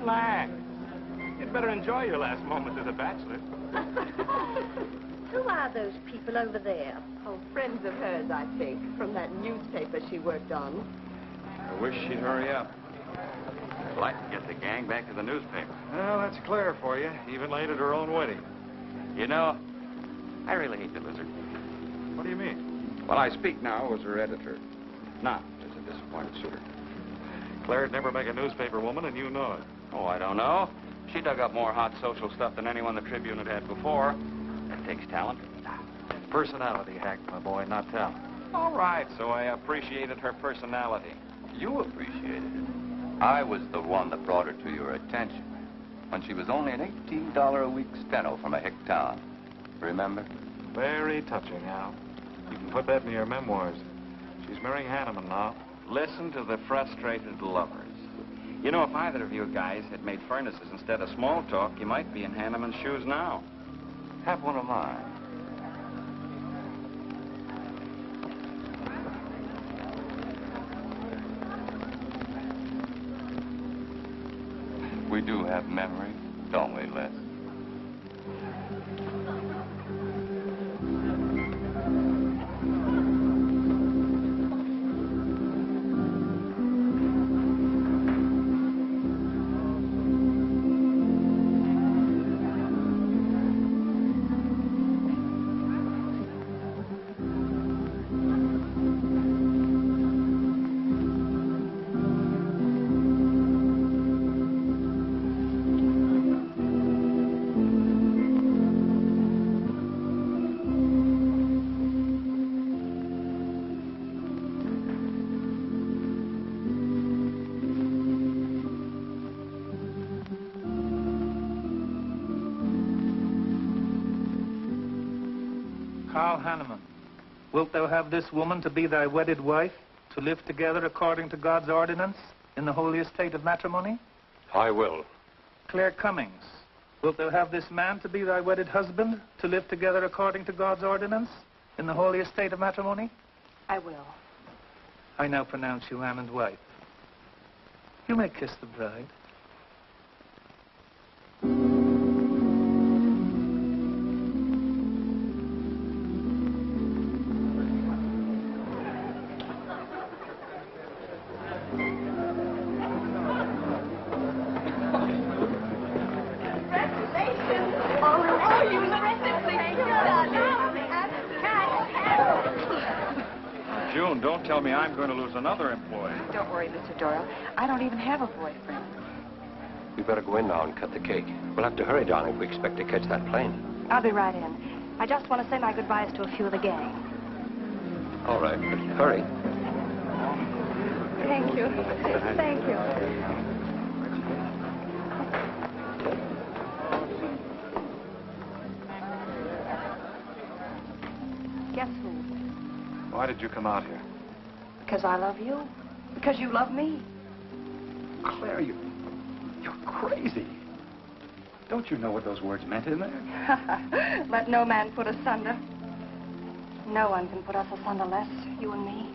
Relax. You'd better enjoy your last moments as a bachelor. Who are those people over there? Oh, friends of hers, I think, from that newspaper she worked on. I wish she'd hurry up. I'd like to get the gang back to the newspaper. Well, that's Claire for you, even late at her own wedding. You know, I really hate the lizard. What do you mean? Well, I speak now as her editor, not as a disappointed suitor. Claire'd never make a newspaper woman, and you know it. Oh, I don't know. She dug up more hot social stuff than anyone the Tribune had had before. That takes talent. Personality hacked, my boy, not talent. All right, so I appreciated her personality. You appreciated it. I was the one that brought her to your attention when she was only an $18 a week steno from a hick town. Remember? Very touching, Al. You can put that in your memoirs. She's marrying Hanneman now. Listen to the frustrated lovers. You know, if either of you guys had made furnaces instead of small talk, you might be in Hanneman's shoes now. Have one of mine. We do have memories, don't we, Les? Wilt thou have this woman to be thy wedded wife, to live together according to God's ordinance in the holy estate of matrimony? I will. Claire Cummings, wilt thou have this man to be thy wedded husband, to live together according to God's ordinance in the holy estate of matrimony? I will. I now pronounce you man and wife. You may kiss the bride. June, don't tell me I'm going to lose another employee. Don't worry, Mr. Doyle. I don't even have a boyfriend. We better go in now and cut the cake. We'll have to hurry, darling, if we expect to catch that plane. I'll be right in. I just want to say my goodbyes to a few of the gang. All right, but hurry. Thank you. Thank you. Guess who? Why did you come out here? Because I love you. Because you love me. Claire, you're crazy. Don't you know what those words meant in there? Let no man put asunder. No one can put us asunder less, you and me.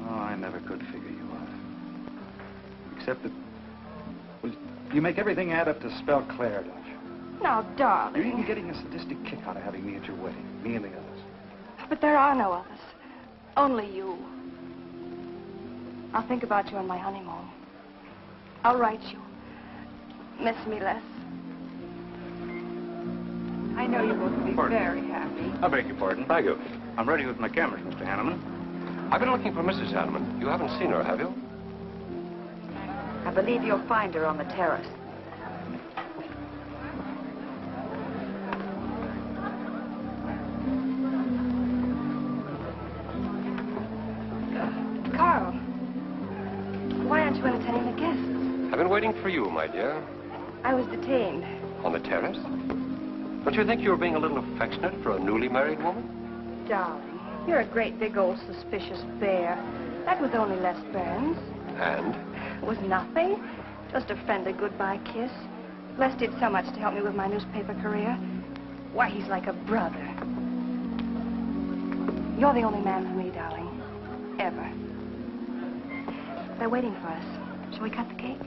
Oh, I never could figure you out. Except that, well, you make everything add up to spell Claire, don't you? Now, darling. You're even getting a sadistic kick out of having me at your wedding. Me and the others. But there are no others. Only you. I'll think about you on my honeymoon. I'll write you. Miss me less. I know you're going to be very happy. I beg your pardon. Thank you. I'm ready with my cameras, Mr. Hanneman. I've been looking for Mrs. Hanneman. You haven't seen her, have you? I believe you'll find her on the terrace. Carl, why aren't you entertaining the guests? I've been waiting for you, my dear. I was detained. On the terrace? Don't you think you were being a little affectionate for a newly married woman? Darling, you're a great big old suspicious bear. That was only Les Burns. And? It was nothing. Just a friendly goodbye kiss. Les did so much to help me with my newspaper career. Why, he's like a brother. You're the only man for me, darling. Ever. They're waiting for us. Shall we cut the cake?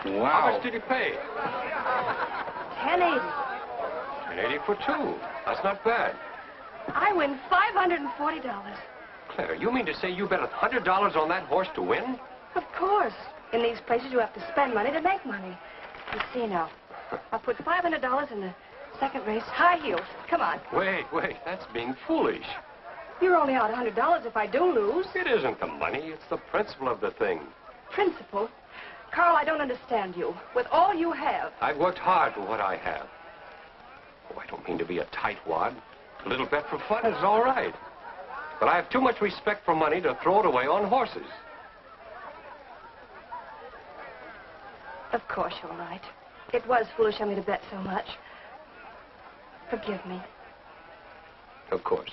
How much did you pay? $10.80. $10.80 for two. That's not bad. I win $540. Claire, you mean to say you bet $100 on that horse to win? Of course. In these places, you have to spend money to make money. You see now, I'll put $500 in the second race. High heels. Come on. Wait. That's being foolish. You're only out $100 if I do lose. It isn't the money. It's the principle of the thing. Principle? Carl, I don't understand you. With all you have. I've worked hard for what I have. Oh, I don't mean to be a tightwad. A little bet for fun is all right. But I have too much respect for money to throw it away on horses. Of course you're right. It was foolish of me to bet so much. Forgive me. Of course.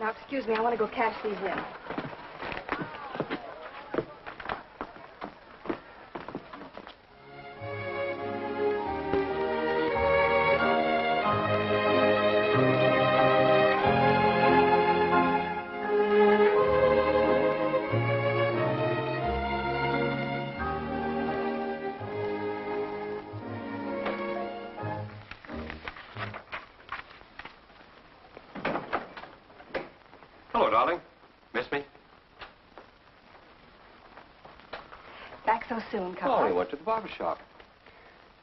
Now, excuse me, I want to go cash these in. Hello, darling. Miss me? Back so soon, Oh, Carl. we went to the barber shop.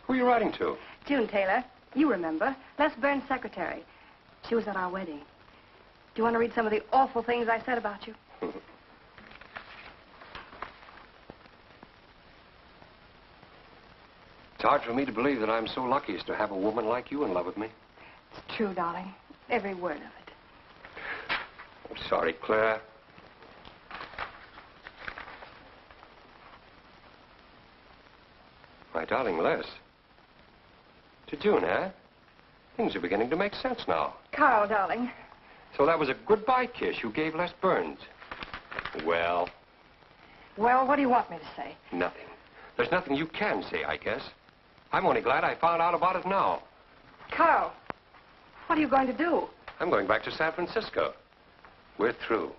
Who are you writing to? June Taylor. You remember. Les Burns' secretary. She was at our wedding. Do you want to read some of the awful things I said about you? It's hard for me to believe that I'm so lucky as to have a woman like you in love with me. It's true, darling. Every word of it. I'm sorry, Claire. My darling Les. To June, eh? Things are beginning to make sense now. Carl, darling. So that was a goodbye kiss you gave Les Burns. Well, Well, what do you want me to say? nothing. There's nothing you can say, I guess. I'm only glad I found out about it now. Carl, what are you going to do? I'm going back to San Francisco. We're through.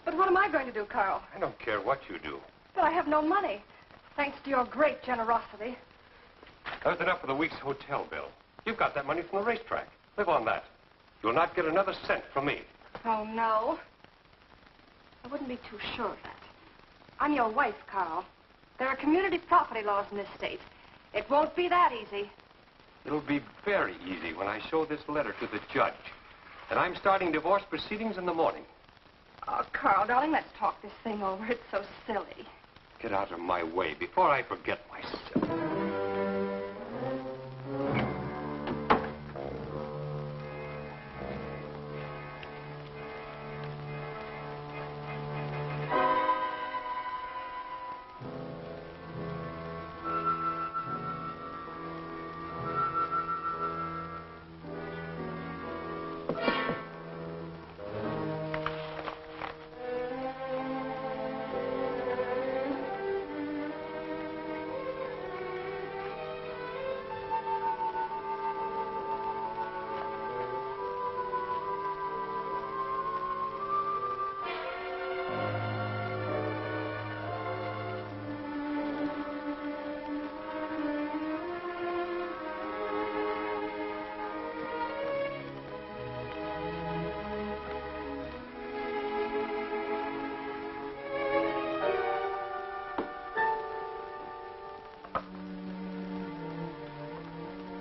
But what am I going to do, Carl? I don't care what you do. But I have no money. Thanks to your great generosity. There's enough for the week's hotel bill. You've got that money from the racetrack. Live on that. You'll not get another cent from me. Oh, no. I wouldn't be too sure of that. I'm your wife, Carl. There are community property laws in this state. It won't be that easy. It'll be very easy when I show this letter to the judge. And I'm starting divorce proceedings in the morning. Oh, Carl, darling, let's talk this thing over. It's so silly. Get out of my way before I forget myself.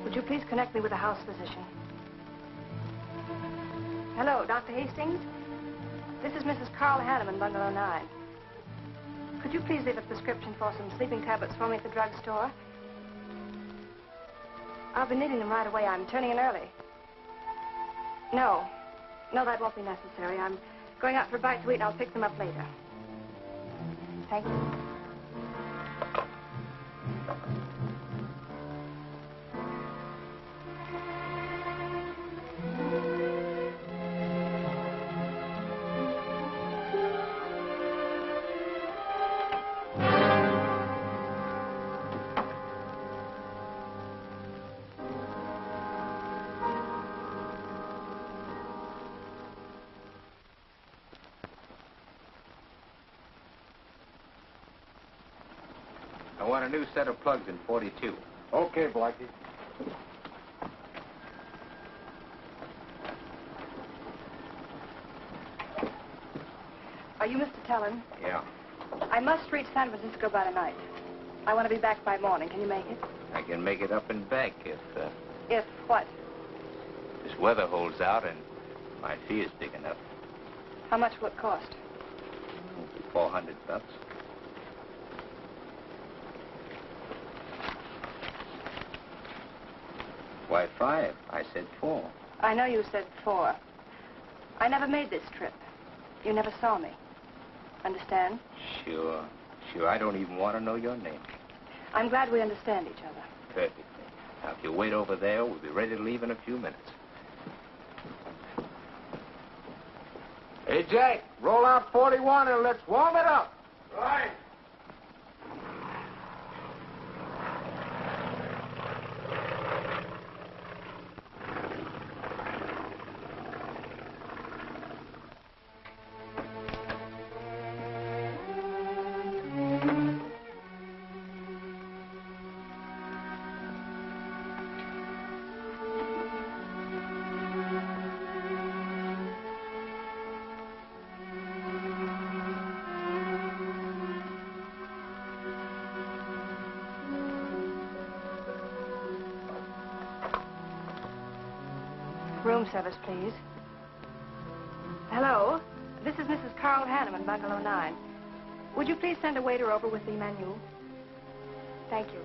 Would you please connect me with a house physician? Hello, Dr. Hastings? This is Mrs. Carl Hanneman, Bungalow 9. Could you please leave a prescription for some sleeping tablets for me at the drugstore? I'll be needing them right away. I'm turning in early. No, that won't be necessary. I'm going out for a bite to eat, and I'll pick them up later. Thank you. I want a new set of plugs in 42. Okay, Blackie. Are you Mr. Tellen? Yeah. I must reach San Francisco by tonight. I want to be back by morning. Can you make it? I can make it up and back if If what? this weather holds out and my fee is big enough. How much will it cost? $400. Why 5? I said 4. I know you said 4. I never made this trip. You never saw me. Understand? Sure. I don't even want to know your name. I'm glad we understand each other. Perfectly. Now, if you wait over there, we'll be ready to leave in a few minutes. Hey, Jack, roll out 41 and let's warm it up. Right. Room service, please. Hello. This is Mrs. Carl Hanneman, Bungalow 9. Would you please send a waiter over with the menu? Thank you.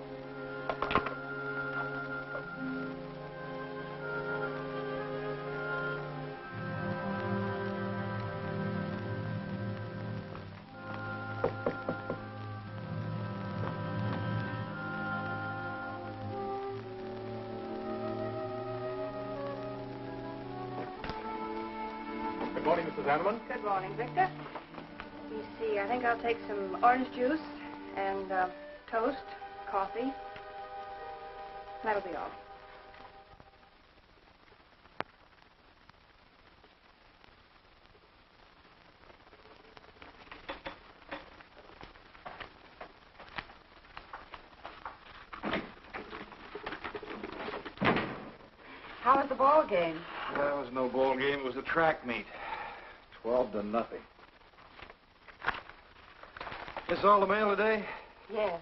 Good morning, Mrs. Hanneman. Good morning, Victor. Let me see. I think I'll take some orange juice and toast, coffee. That'll be all. How was the ball game? That was no ball game. It was a track meet. 12-0. This all the mail today? Yes.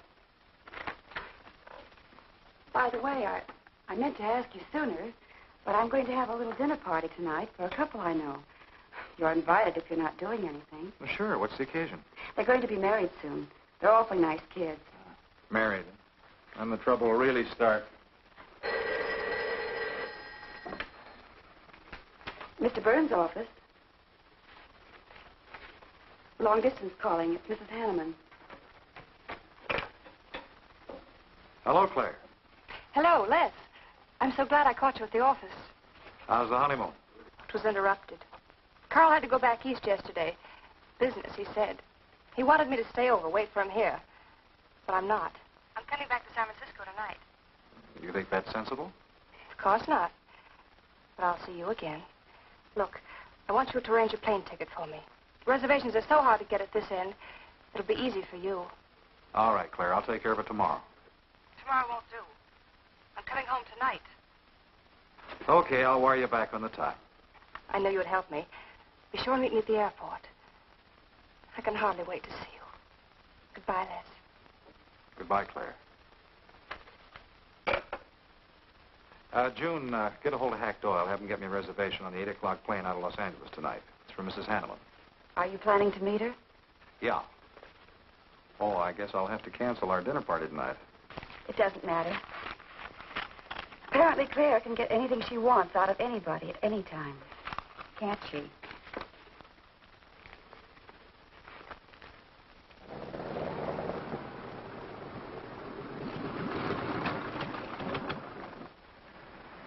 By the way, I meant to ask you sooner, but I'm going to have a little dinner party tonight for a couple I know. You're invited if you're not doing anything. Well, sure. What's the occasion? They're going to be married soon. They're awfully nice kids. Married. And the trouble will really start. Mr. Burns' office. Long distance calling. It's Mrs. Hanneman. Hello, Claire. Hello, Les. I'm so glad I caught you at the office. How's the honeymoon? It was interrupted. Carl had to go back east yesterday. Business, he said. He wanted me to stay over, wait for him here. But I'm not. I'm coming back to San Francisco tonight. You think that's sensible? Of course not. But I'll see you again. Look, I want you to arrange a plane ticket for me. Reservations are so hard to get at this end, it'll be easy for you. All right, Claire. I'll take care of it tomorrow. Tomorrow won't do. I'm coming home tonight. Okay, I'll wire you back on the time. I know you would help me. Be sure and meet me at the airport. I can hardly wait to see you. Goodbye, Les. Goodbye, Claire. June, get a hold of Hack Doyle. Have him get me a reservation on the 8 o'clock plane out of Los Angeles tonight. It's for Mrs. Hanneman. Are you planning to meet her? Yeah. Oh, I guess I'll have to cancel our dinner party tonight. It doesn't matter. Apparently, Claire can get anything she wants out of anybody at any time. Can't she?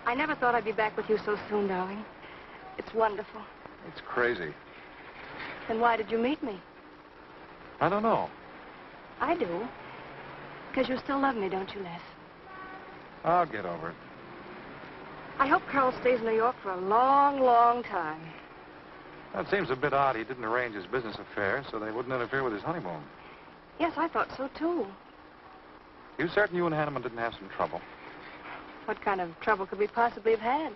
I never thought I'd be back with you so soon, darling. It's wonderful. It's crazy. Then why did you meet me? I don't know. I do. Because you still love me, don't you, Les? I'll get over it. I hope Carl stays in New York for a long, long time. That seems a bit odd. He didn't arrange his business affairs, so they wouldn't interfere with his honeymoon. Yes, I thought so, too. You certain you and Hanneman didn't have some trouble? What kind of trouble could we possibly have had?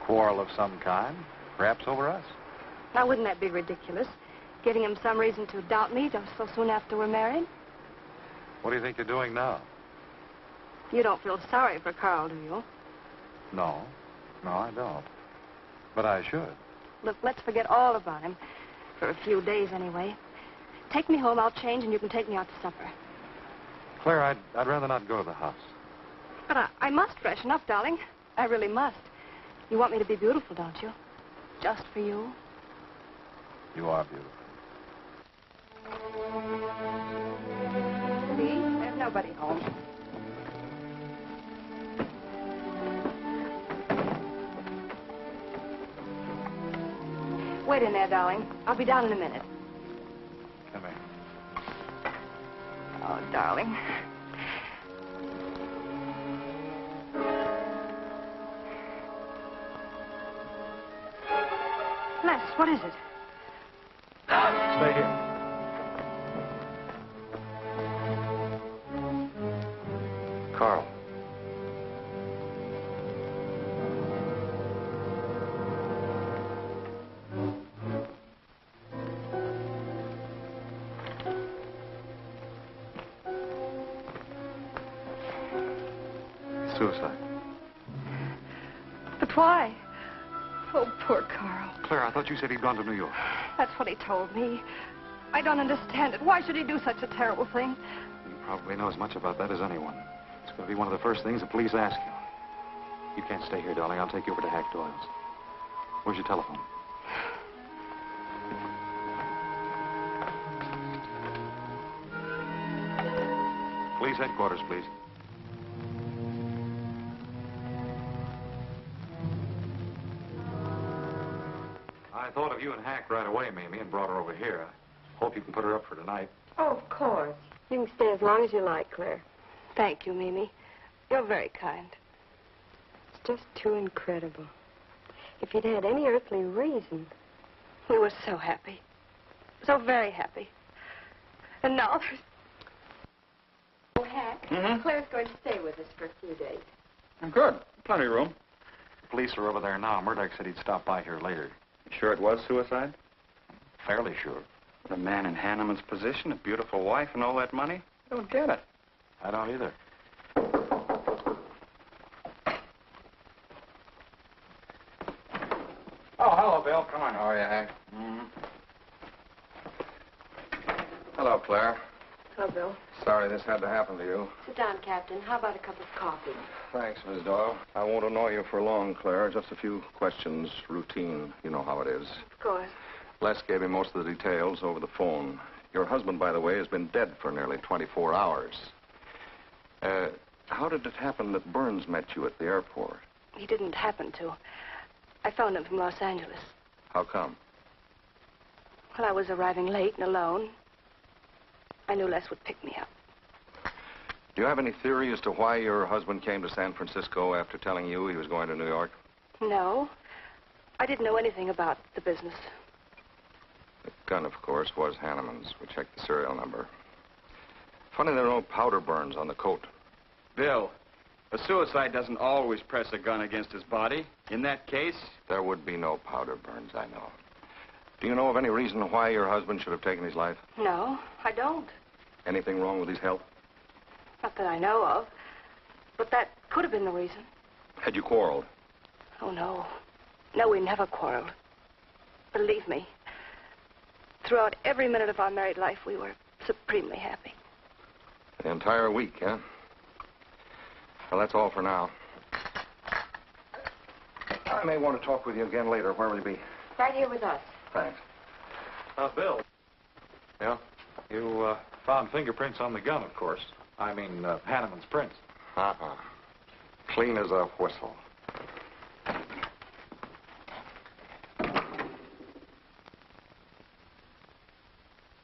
Quarrel of some kind, perhaps over us. Now, wouldn't that be ridiculous? Giving him some reason to doubt me just so soon after we're married? What do you think you're doing now? You don't feel sorry for Carl, do you? No. No, I don't. But I should. Look, let's forget all about him. For a few days, anyway. Take me home, I'll change, and you can take me out to supper. Claire, I'd rather not go to the house. But I must freshen up, darling. I really must. You want me to be beautiful, don't you? Just for you? You are beautiful. See? There's nobody home. Wait in there, darling. I'll be down in a minute. Come here. Oh, darling. Les, what is it? Stay here. Carl. Suicide. But why? Oh, poor Carl. Claire, I thought you said he'd gone to New York. That's what he told me. I don't understand it. Why should he do such a terrible thing? You probably know as much about that as anyone. It's going to be one of the first things the police ask you. You can't stay here, darling. I'll take you over to Hack Doyle's. Where's your telephone? Police headquarters, please. I thought of you and Hack right away, Mamie, and brought her over here. I hope you can put her up for tonight. Oh, of course. You can stay as long as you like, Claire. Thank you, Mimi. You're very kind. It's just too incredible. If you'd had any earthly reason. We were so happy. So very happy. And now there's... Oh, Hack, Claire's going to stay with us for a few days. Good. Plenty of room. The police are over there now. Murdoch said he'd stop by here later. You sure it was suicide? Fairly sure. A man in Hanneman's position, a beautiful wife, and all that money? I don't get it. I don't either. Oh, hello, Bill. Come on. How are you, Hank? Hello, Claire. Hello, Bill. Sorry this had to happen to you. Sit down, Captain. How about a cup of coffee? Thanks, Miss Doyle. I won't annoy you for long, Claire. Just a few questions, routine. You know how it is. Of course. Les gave me most of the details over the phone. Your husband, by the way, has been dead for nearly 24 hours. How did it happen that Burns met you at the airport? He didn't happen to. I phoned him from Los Angeles. How come? Well, I was arriving late and alone. I knew Les would pick me up. Do you have any theory as to why your husband came to San Francisco after telling you he was going to New York? No. I didn't know anything about the business. The gun, of course, was Hanneman's. We checked the serial number. Funny there are no powder burns on the coat. Bill, a suicide doesn't always press a gun against his body. In that case... There would be no powder burns, I know. Do you know of any reason why your husband should have taken his life? No, I don't. Anything wrong with his health? Not that I know of. But that could have been the reason. Had you quarreled? Oh, no. No, we never quarreled. Believe me. Throughout every minute of our married life, we were supremely happy. The entire week, huh? Well, that's all for now. I may want to talk with you again later. Where will you be? Right here with us. Thanks. Bill. Yeah? You found fingerprints on the gun, of course. I mean, Hanneman's prints. Uh-uh. Clean as a whistle.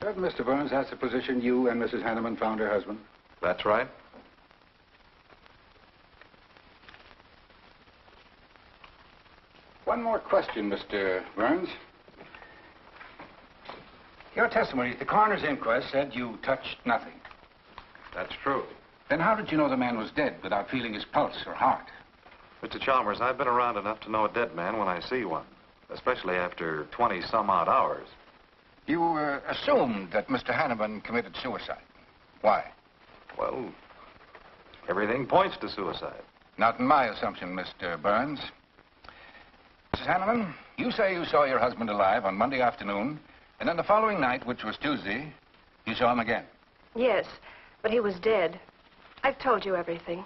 Mr. Burns, that's the position you and Mrs. Hanneman found her husband? That's right. One more question, Mr. Burns. Your testimony at the coroner's inquest said you touched nothing. That's true. Then how did you know the man was dead without feeling his pulse or heart? Mr. Chalmers, I've been around enough to know a dead man when I see one, especially after 20-some-odd hours. You assumed that Mr. Hanneman committed suicide. Why? Well, everything points to suicide. Not in my assumption, Mr. Burns. Mrs. Hanneman, you say you saw your husband alive on Monday afternoon, and then the following night, which was Tuesday, you saw him again. Yes, but he was dead. I've told you everything.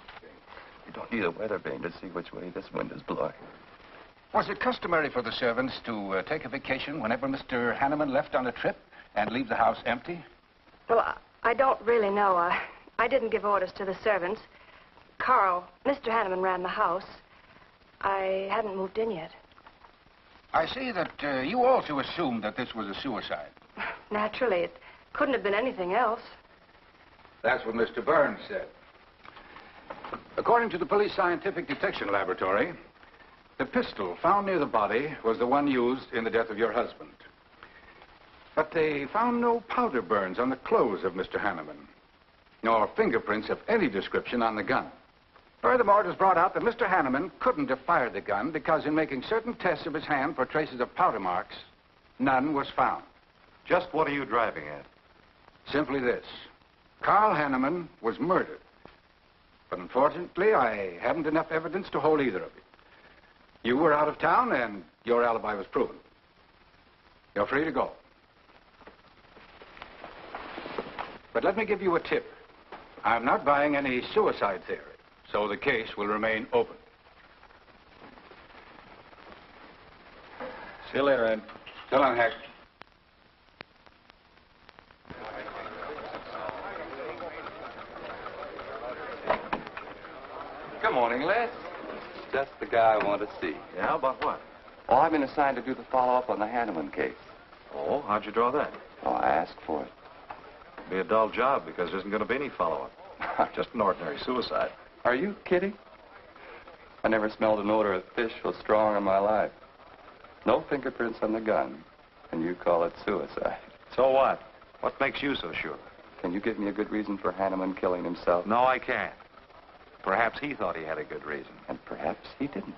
You don't need a weather vane to see which way this wind is blowing. Was it customary for the servants to take a vacation whenever Mr. Hanneman left on a trip and leave the house empty? Well, I don't really know. I didn't give orders to the servants. Carl, Mr. Hanneman ran the house. I hadn't moved in yet. I see that you also assumed that this was a suicide. Naturally, it couldn't have been anything else. That's what Mr. Burns said. According to the Police Scientific Detection Laboratory, the pistol found near the body was the one used in the death of your husband. But they found no powder burns on the clothes of Mr. Hanneman, nor fingerprints of any description on the gun. Furthermore, it was brought out that Mr. Hanneman couldn't have fired the gun because in making certain tests of his hand for traces of powder marks, none was found. Just what are you driving at? Simply this. Carl Hanneman was murdered. But unfortunately, I haven't enough evidence to hold either of you. You were out of town, and your alibi was proven. You're free to go. But let me give you a tip. I'm not buying any suicide theory, so the case will remain open. See you later, Ed. So long, Hack. Good morning, Les. Just the guy I want to see. Yeah, about what? Oh, I've been assigned to do the follow-up on the Hanneman case. Oh, how'd you draw that? Oh, I asked for it. Be a dull job because there isn't going to be any follow-up. Just an ordinary suicide. Are you kidding? I never smelled an odor of fish so strong in my life. No fingerprints on the gun, and you call it suicide. So what? What makes you so sure? Can you give me a good reason for Hanneman killing himself? No, I can't. Perhaps he thought he had a good reason. And perhaps he didn't.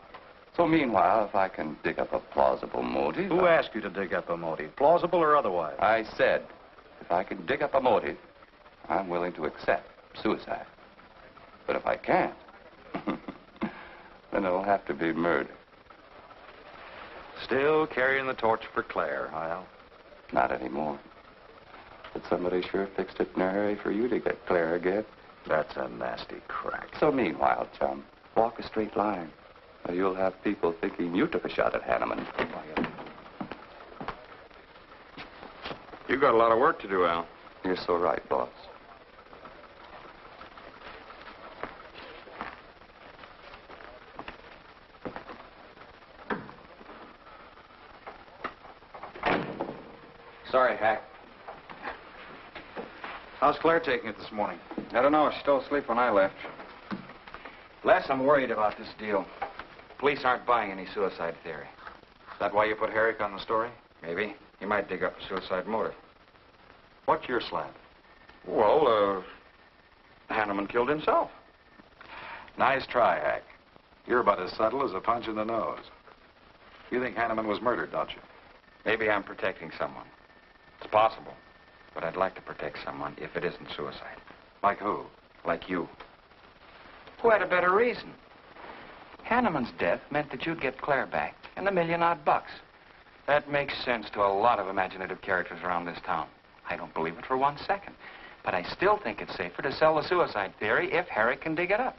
So meanwhile, if I can dig up a plausible motive... Who asked you to dig up a motive, plausible or otherwise? I said, if I can dig up a motive, I'm willing to accept suicide. But if I can't, then it'll have to be murder. Still carrying the torch for Claire, Hyle? Not anymore. But somebody sure fixed it in a hurry for you to get Claire again. That's a nasty crack. So meanwhile, chum, walk a straight line. Or you'll have people thinking you took a shot at Hanneman. You got a lot of work to do, Al. You're so right, boss. Sorry, Hack. How's Claire taking it this morning? I don't know. She still asleep when I left. Les, I'm worried about this deal. Police aren't buying any suicide theory. Is that why you put Herrick on the story? Maybe. He might dig up a suicide motive. What's your slant? Well, Hanneman killed himself. Nice try, Hack. You're about as subtle as a punch in the nose. You think Hanneman was murdered, don't you? Maybe I'm protecting someone. It's possible. But I'd like to protect someone if it isn't suicide. Like who? Like you. Who had a better reason? Hanneman's death meant that you'd get Claire back and $1 million odd bucks. That makes sense to a lot of imaginative characters around this town. I don't believe it for 1 second. But I still think it's safer to sell the suicide theory if Herrick can dig it up.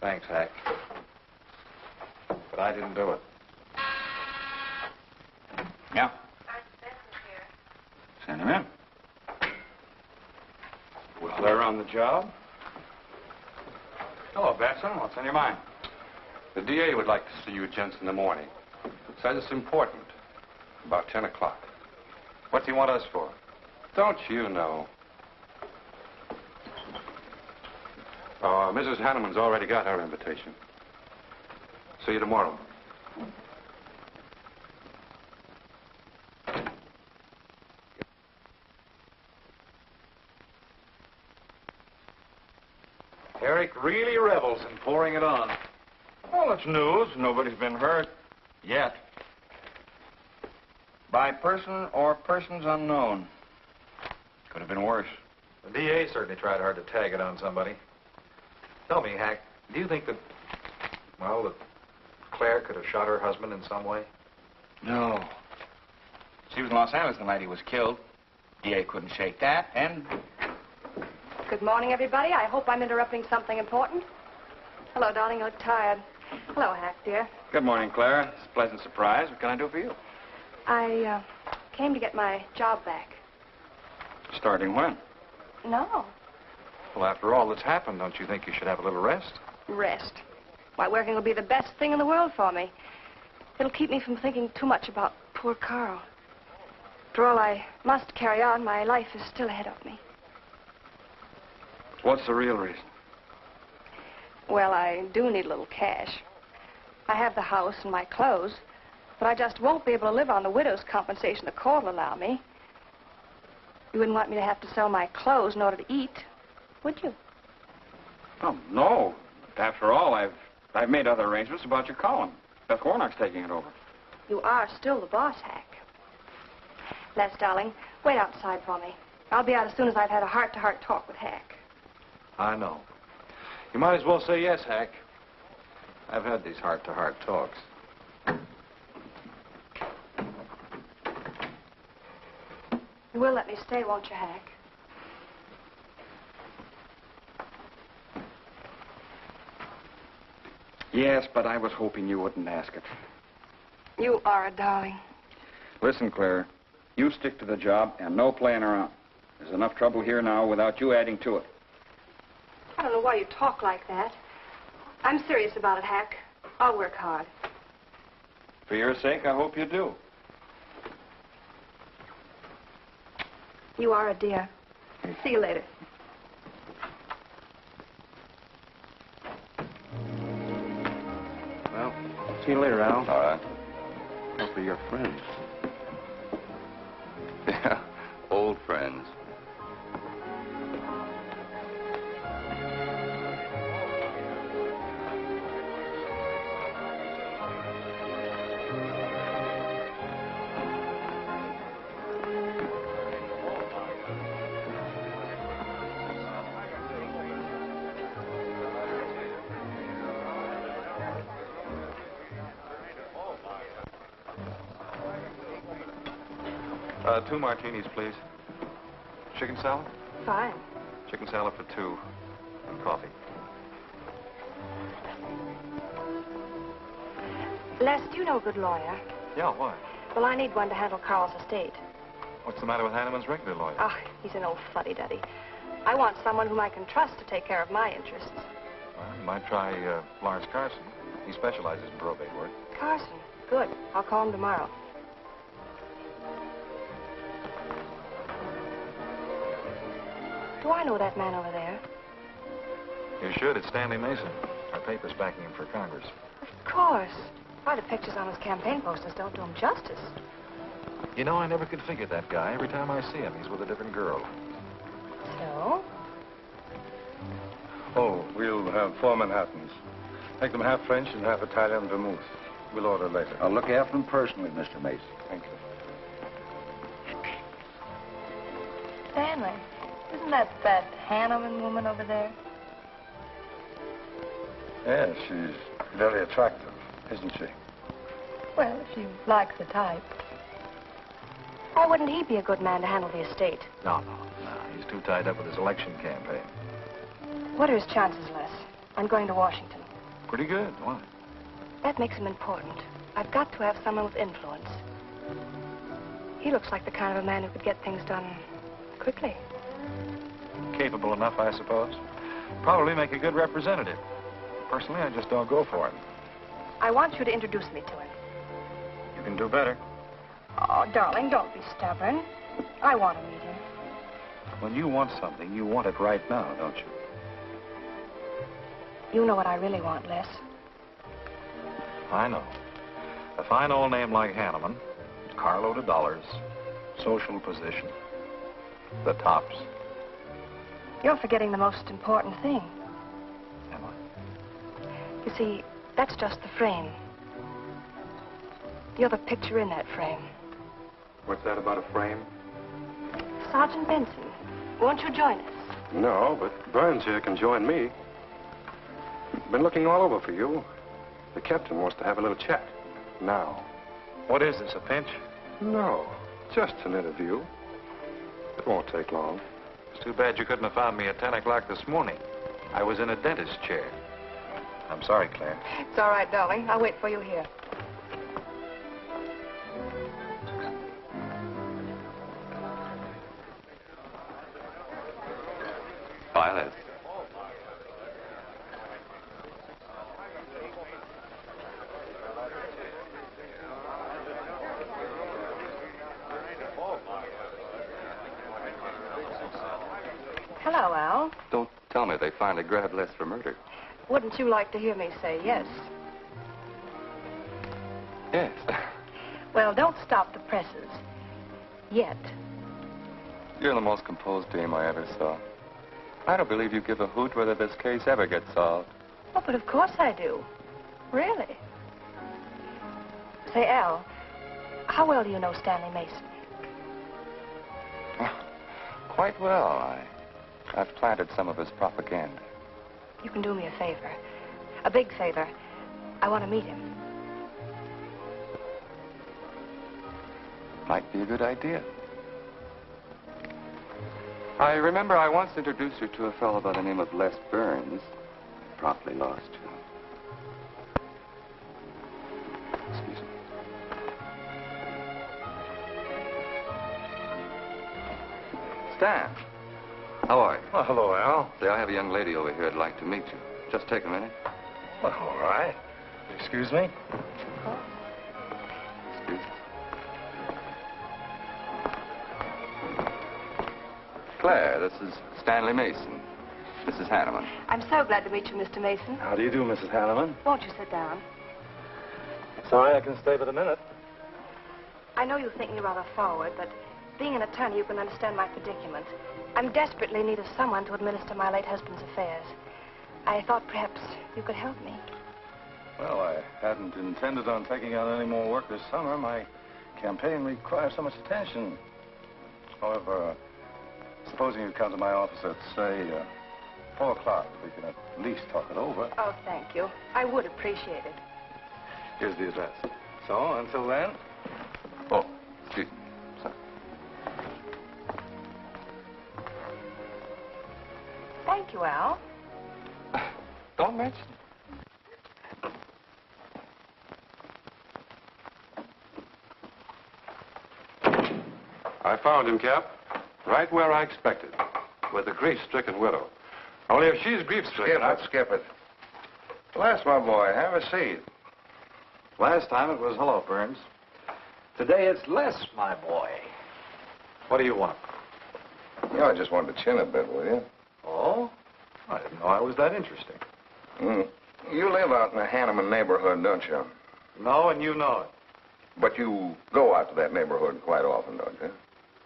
Thanks, Hack. But I didn't do it. Yeah. Send him in. Well, they're on the job. Hello, Batson. What's on your mind? The DA would like to see you gents in the morning. Says it's important. About 10 o'clock. What's he want us for? Don't you know? Mrs. Hanneman's already got her invitation. See you tomorrow. Eric really revels in pouring it on. Well, it's news. Nobody's been hurt. Yet. By person or persons unknown. Could have been worse. The DA certainly tried hard to tag it on somebody. Tell me, Hack, do you think that, well, that Claire could have shot her husband in some way? No. She was in Los Angeles the night he was killed. DA couldn't shake that, and... Good morning, everybody. I hope I'm interrupting something important. Hello, darling. You look tired. Hello, Hack, dear. Good morning, Clara. It's a pleasant surprise. What can I do for you? I came to get my job back. Starting when? No. Well, after all that's happened, don't you think you should have a little rest? Rest. Why, working will be the best thing in the world for me. It'll keep me from thinking too much about poor Carl. After all, I must carry on. My life is still ahead of me. What's the real reason? Well, I do need a little cash. I have the house and my clothes, but I just won't be able to live on the widow's compensation the court will allow me. You wouldn't want me to have to sell my clothes in order to eat, would you? Oh, no. After all, I've made other arrangements about your column. Beth Warnock's taking it over. You are still the boss, Hack. Les, darling, wait outside for me. I'll be out as soon as I've had a heart-to-heart talk with Hack. I know. You might as well say yes, Hack. I've had these heart-to-heart talks. You will let me stay, won't you, Hack? Yes, but I was hoping you wouldn't ask it. You are a darling. Listen, Claire, you stick to the job and no playing around. There's enough trouble here now without you adding to it. I don't know why you talk like that. I'm serious about it, Hack. I'll work hard. For your sake, I hope you do. You are a dear. See you later. Well, see you later, Al. All right. Must be your friends. Yeah, old friends. Two martinis, please. Chicken salad? Fine. Chicken salad for two. And coffee. Les, do you know a good lawyer? Yeah, why? Well, I need one to handle Carl's estate. What's the matter with Hanneman's regular lawyer? Ah, he's an old fuddy-duddy. I want someone whom I can trust to take care of my interests. Well, you might try Lawrence Carson. He specializes in probate work. Carson? Good. I'll call him tomorrow. Do I know that man over there? You should. It's Stanley Mason. Our paper's backing him for Congress. Of course. Why, the pictures on his campaign posters don't do him justice. You know, I never could figure that guy. Every time I see him, he's with a different girl. So? Oh, we'll have 4 Manhattans. Make them half French and half Italian vermouth. We'll order later. I'll look after them personally, Mr. Mason. Thank you. Stanley, isn't that Hanneman woman over there? Yes, she's very attractive, isn't she? Well, if she likes the type. Why wouldn't he be a good man to handle the estate? No. He's too tied up with his election campaign. What are his chances, Les? I'm going to Washington. Pretty good. Why? That makes him important. I've got to have someone with influence. He looks like the kind of a man who could get things done quickly. Capable enough, I suppose. Probably make a good representative. Personally, I just don't go for it. I want you to introduce me to him. You can do better. Oh, darling, don't be stubborn. I want to meet him. When you want something, you want it right now, don't you? You know what I really want, Les. I know. A fine old name like Hanneman, carload of dollars, social position, the tops. You're forgetting the most important thing. You see, that's just the frame. You're the picture in that frame. What's that about a frame? Sergeant Benson, won't you join us? No, but Burns here can join me. Been looking all over for you. The captain wants to have a little chat. Now. What is this, a pinch? No, just an interview. It won't take long. It's too bad you couldn't have found me at 10 o'clock this morning. I was in a dentist's chair. I'm sorry, Claire. It's all right, darling. I'll wait for you here. Violet. Hello, Al. Don't tell me they finally grabbed Les for murder. Wouldn't you like to hear me say yes? Yes. Well, don't stop the presses. Yet. You're the most composed dame I ever saw. I don't believe you give a hoot whether this case ever gets solved. Oh, but of course I do. Really. Say, Al, how well do you know Stanley Mason? Quite well. I've planted some of his propaganda. You can do me a favor. A big favor. I want to meet him. Might be a good idea. I remember I once introduced you to a fellow by the name of Les Burns. Promptly lost you. Excuse me. Stan, how are you? Well, hello, Al. Say, I have a young lady over here I'd like to meet you. Just take a minute. Well, all right. Excuse me? Excuse me. Claire, this is Stanley Mason. Mrs. Hanneman. I'm so glad to meet you, Mr. Mason. How do you do, Mrs. Hanneman? Won't you sit down? Sorry, I can stay but a minute. I know you think me rather forward, but being an attorney, you can understand my predicament. I'm desperately in need of someone to administer my late husband's affairs. I thought perhaps you could help me. Well, I hadn't intended on taking on any more work this summer. My campaign requires so much attention. However, supposing you come to my office at, say, 4 o'clock, we can at least talk it over. Oh, thank you. I would appreciate it. Here's the address. So, until then... Oh, excuse me. Sorry. Thank you, Al. Don't mention it. I found him, Cap. Right where I expected. With the grief-stricken widow. Only if she's grief-stricken... Skip it. Les, my boy, have a seat. Last time it was hello, Burns. Today it's Les, my boy. What do you want? You know, I just wanted to chin a bit, will you? Oh? I didn't know I was that interesting. You live out in the Hanneman neighborhood, don't you? No, and you know it. But you go out to that neighborhood quite often, don't you?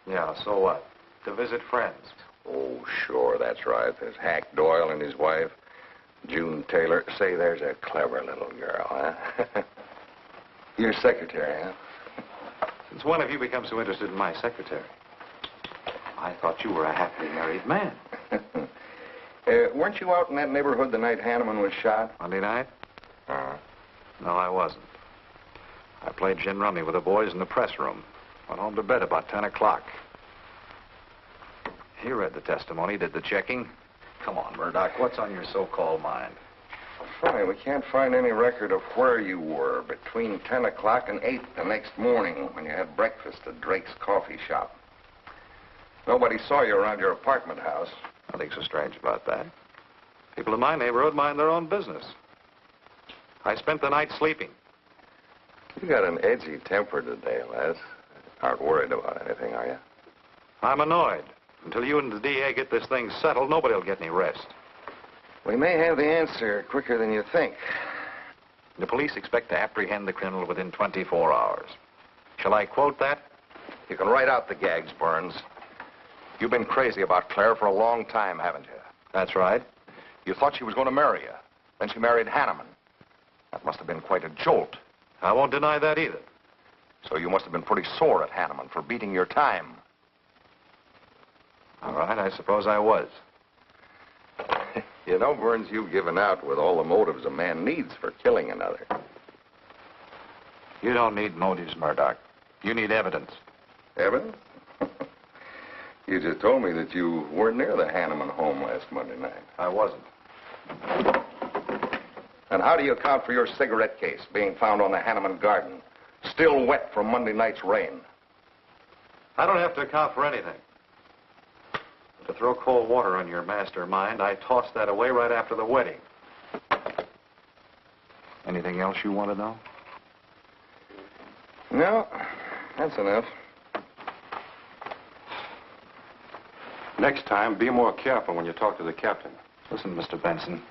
Yeah, so what? To visit friends. Oh, sure, that's right. There's Hack Doyle and his wife, June Taylor. Say, there's a clever little girl, huh? Your secretary, huh? Since when have you become so interested in my secretary? I thought you were a happily married man. Weren't you out in that neighborhood the night Hanneman was shot? Monday night? No, I wasn't. I played gin rummy with the boys in the press room. Went home to bed about 10 o'clock. He read the testimony, did the checking. Come on, Murdoch, what's on your so-called mind? Funny, we can't find any record of where you were between 10 o'clock and 8 the next morning when you had breakfast at Drake's coffee shop. Nobody saw you around your apartment house. Nothing so strange about that. People in my neighborhood mind their own business. I spent the night sleeping. You got an edgy temper today, Les. Aren't worried about anything, are you? I'm annoyed. Until you and the DA get this thing settled, nobody will get any rest. We may have the answer quicker than you think. The police expect to apprehend the criminal within 24 hours. Shall I quote that? You can write out the gags, Burns. You've been crazy about Claire for a long time, haven't you? That's right. You thought she was going to marry you. Then she married Hanneman. That must have been quite a jolt. I won't deny that either. So you must have been pretty sore at Hanneman for beating your time. All right, I suppose I was. You know, Burns, you've given out with all the motives a man needs for killing another. You don't need motives, Murdoch. You need evidence. Evidence? You just told me that you weren't near the Hanneman home last Monday night. I wasn't. And how do you account for your cigarette case being found on the Hanneman garden, still wet from Monday night's rain? I don't have to account for anything. To throw cold water on your mastermind, I tossed that away right after the wedding. Anything else you want to know? No, that's enough. Next time, be more careful when you talk to the captain. Listen, Mr. Benson,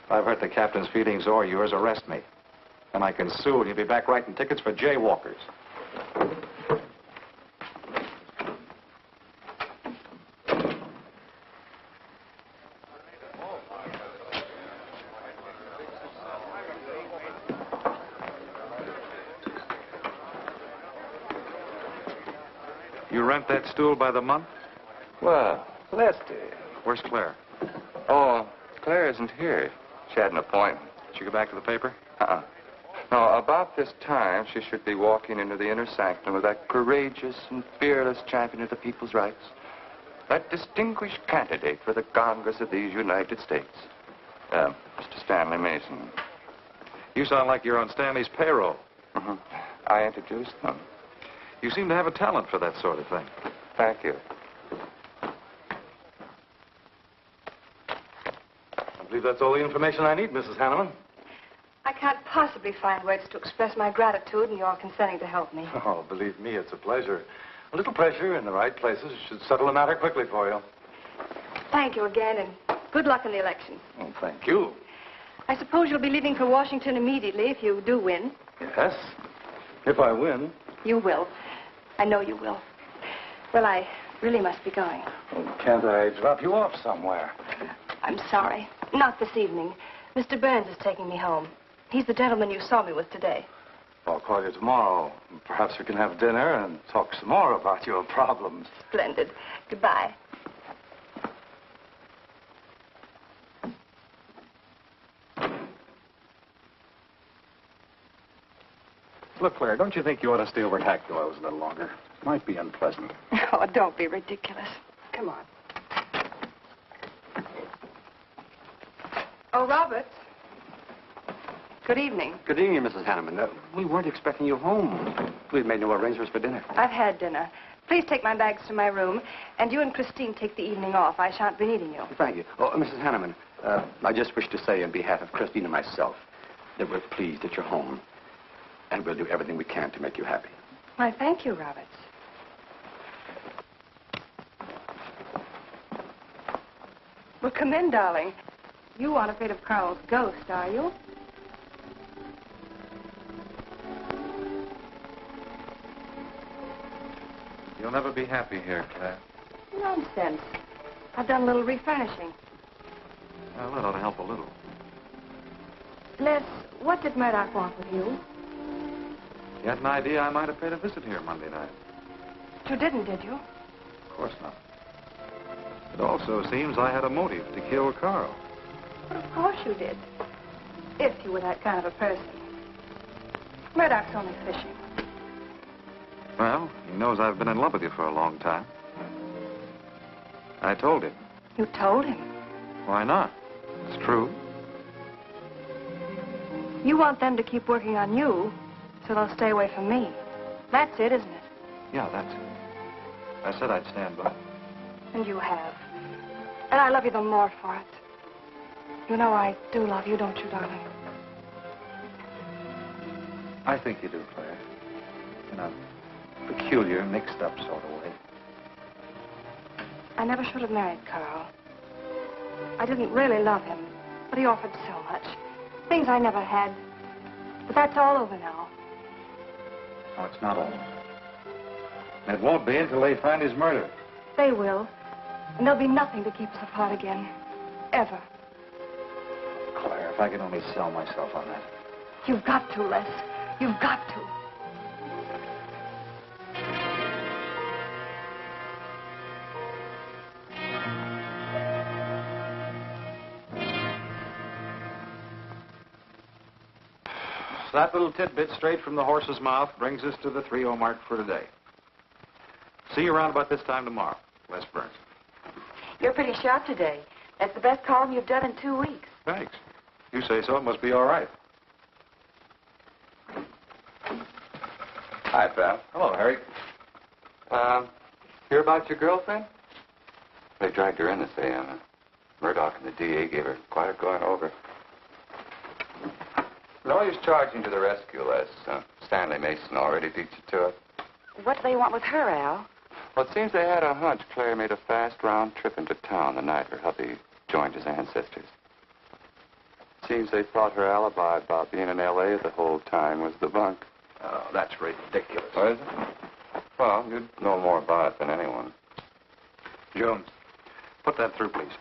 if I've hurt the captain's feelings or yours, arrest me. And I can sue, and you'll be back writing tickets for jaywalkers. You rent that stool by the month? Well, Lester. Where's Claire? Oh, Claire isn't here. She had an appointment. Did she go back to the paper? No, about this time, she should be walking into the inner sanctum of that courageous and fearless champion of the people's rights. That distinguished candidate for the Congress of these United States. Mr. Stanley Mason. You sound like you're on Stanley's payroll. I introduced them. You seem to have a talent for that sort of thing. Thank you. I believe that's all the information I need, Mrs. Hanneman. I can't possibly find words to express my gratitude in your consenting to help me. Oh, believe me, it's a pleasure. A little pressure in the right places should settle the matter quickly for you. Thank you again, and good luck in the election. Oh, thank you. I suppose you'll be leaving for Washington immediately if you do win. Yes, if I win. You will. I know you will. Well, I really must be going. Oh, can't I drop you off somewhere? I'm sorry. Not this evening. Mr. Burns is taking me home. He's the gentleman you saw me with today. I'll call you tomorrow. Perhaps we can have dinner and talk some more about your problems. Splendid. Goodbye. Look, Claire, don't you think you ought to stay over at Hack Doyle's a little longer? Might be unpleasant. Oh, don't be ridiculous. Come on. Oh, Robert. Good evening. Good evening, Mrs. Hanneman. We weren't expecting you home. We've made no arrangements for dinner. I've had dinner. Please take my bags to my room, and you and Christine take the evening off. I shan't be needing you. Thank you. Oh, Mrs. Hanneman, I just wish to say on behalf of Christine and myself that we're pleased that you're home, and we'll do everything we can to make you happy. Why, thank you, Roberts. Well, come in, darling. You aren't afraid of Carl's ghost, are you? You'll never be happy here, Claire. Nonsense. I've done a little refurnishing. Well, that ought to help a little. Les, what did Murdoch want with you? You had an idea I might have paid a visit here Monday night. You didn't, did you? Of course not. It also seems I had a motive to kill Carl. But of course you did. If you were that kind of a person. Murdoch's only fishing. Well, he knows I've been in love with you for a long time. I told him. You told him? Why not? It's true. You want them to keep working on you, so they'll stay away from me. That's it, isn't it? Yeah, that's it. I said I'd stand by. And you have. And I love you the more for it. You know I do love you, don't you, darling? I think you do, Claire. In a peculiar, mixed-up sort of way. I never should have married Carl. I didn't really love him, but he offered so much. Things I never had. But that's all over now. No, it's not all. And it won't be until they find his murder. They will. And there'll be nothing to keep us apart again. Ever. Claire, if I could only sell myself on that. You've got to, Les. You've got to. That little tidbit straight from the horse's mouth brings us to the 3-0 mark for today. See you around about this time tomorrow. Les Burns. You're pretty sharp today. That's the best column you've done in 2 weeks. Thanks. You say so, it must be all right. Hi, pal. Hello, Harry. Hear about your girlfriend? They dragged her in this day, Anna. Murdoch and the DA gave her quite a going over. No use charging to the rescue, Les. Stanley Mason already beat you to it. What do they want with her, Al? Well, it seems they had a hunch Claire made a fast round trip into town the night her hubby joined his ancestors. Seems they thought her alibi about being in L.A. the whole time was the bunk. Oh, that's ridiculous. Oh, is it? Well, you'd know more about it than anyone. Jones, put that through, please.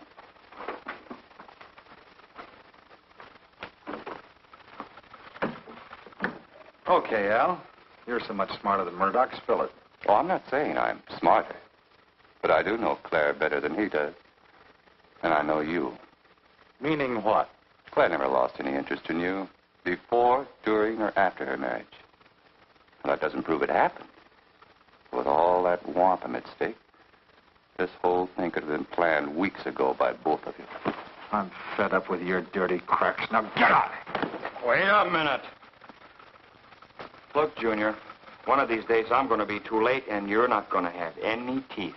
Okay, Al. You're so much smarter than Murdoch. Spill it. Oh, I'm not saying I'm smarter. But I do know Claire better than he does. And I know you. Meaning what? Claire never lost any interest in you before, during, or after her marriage. Well, that doesn't prove it happened. With all that wampum at stake, this whole thing could have been planned weeks ago by both of you. I'm fed up with your dirty cracks. Now get out! Wait a minute. Look, Junior, one of these days I'm going to be too late and you're not going to have any teeth.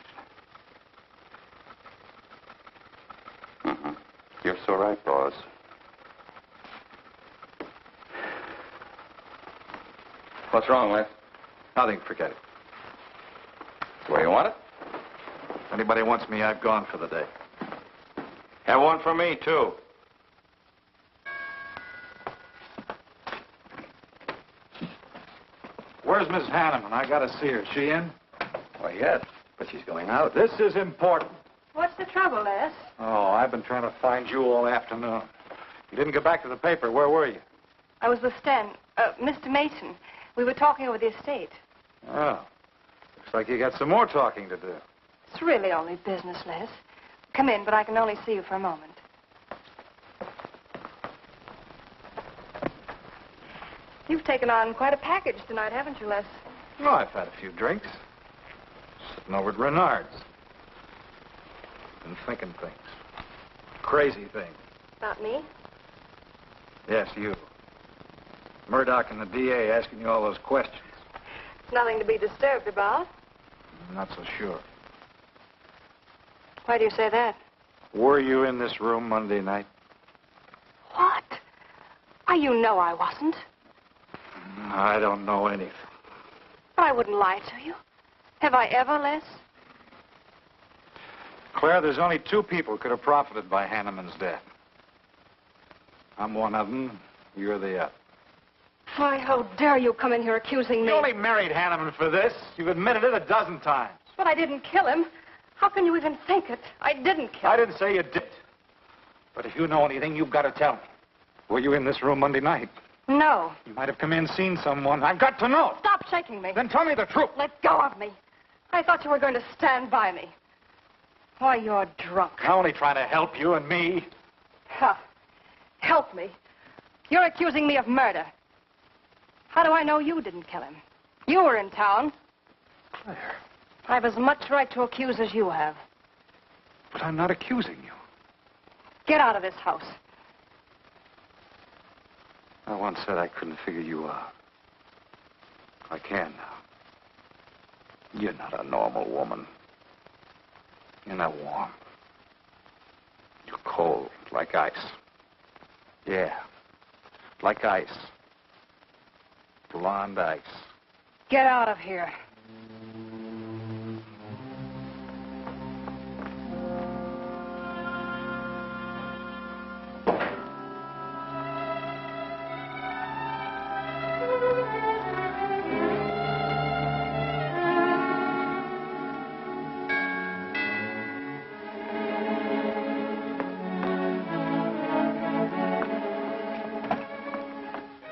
Mm-hmm. You're so right, boss. What's wrong, Les? Nothing. Forget it. Where you want it? If anybody wants me, I've gone for the day. Have one for me, too. Where's Miss Hanneman? I gotta see her. Is she in? Why, yes, but she's going out. This is important. What's the trouble, Les? Oh, I've been trying to find you all afternoon. You didn't get back to the paper. Where were you? I was with Mr. Mason. We were talking over the estate. Oh. Looks like you got some more talking to do. It's really only business, Les. Come in, but I can only see you for a moment. You've taken on quite a package tonight, haven't you, Les? Oh, I've had a few drinks. Sitting over at Renard's. Been thinking things. Crazy things. About me? Yes, you. Murdoch and the DA asking you all those questions. It's nothing to be disturbed about. I'm not so sure. Why do you say that? Were you in this room Monday night? What? Why, you know I wasn't. I don't know anything. But I wouldn't lie to you. Have I ever, Les? Claire, there's only 2 people could have profited by Hanneman's death. I'm one of them. You're the other. Why, how dare you come in here accusing me? You only married Hanneman for this. You've admitted it a dozen times. But I didn't kill him. How can you even think it? I didn't kill him. I didn't say you did. But if you know anything, you've got to tell me. Were you in this room Monday night? No. You might have come in, seen someone. I've got to know. Stop shaking me. Then tell me the truth. Let go of me. I thought you were going to stand by me. Why, you're drunk. I'm only trying to help you and me. Huh. Help me. You're accusing me of murder. How do I know you didn't kill him? You were in town. Claire. I've as much right to accuse as you have. But I'm not accusing you. Get out of this house. I once said I couldn't figure you out. I can now. You're not a normal woman. You're not warm. You're cold, like ice. Yeah, like ice. Blonde ice. Get out of here.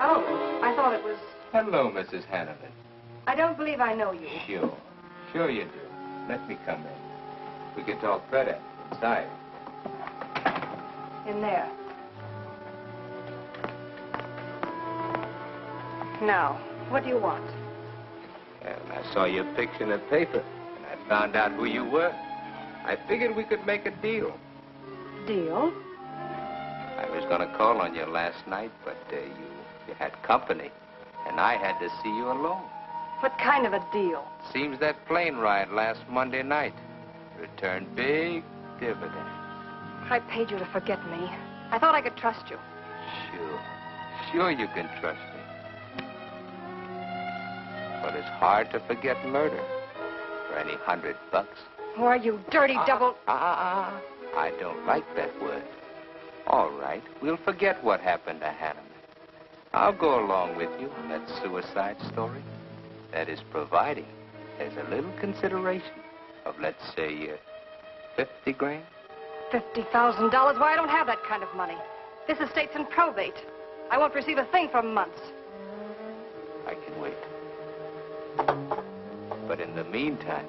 Oh, hello, Mrs. Hanneman. I don't believe I know you. Sure. Sure you do. Let me come in. We can talk better inside. In there. Now, what do you want? Well, I saw your picture in the paper, and I found out who you were. I figured we could make a deal. Deal? I was going to call on you last night, but you had company, and I had to see you alone. What kind of a deal? Seems that plane ride last Monday night returned big dividends. I paid you to forget me. I thought I could trust you. Sure. Sure you can trust me. But it's hard to forget murder for any $100. Why, you dirty double... I don't like that word. All right, we'll forget what happened to Hanneman. I'll go along with you on that suicide story. That is providing there's a little consideration of, let's say, 50 grand. $50,000? Why, I don't have that kind of money. This estate's in probate. I won't receive a thing for months. I can wait. But in the meantime,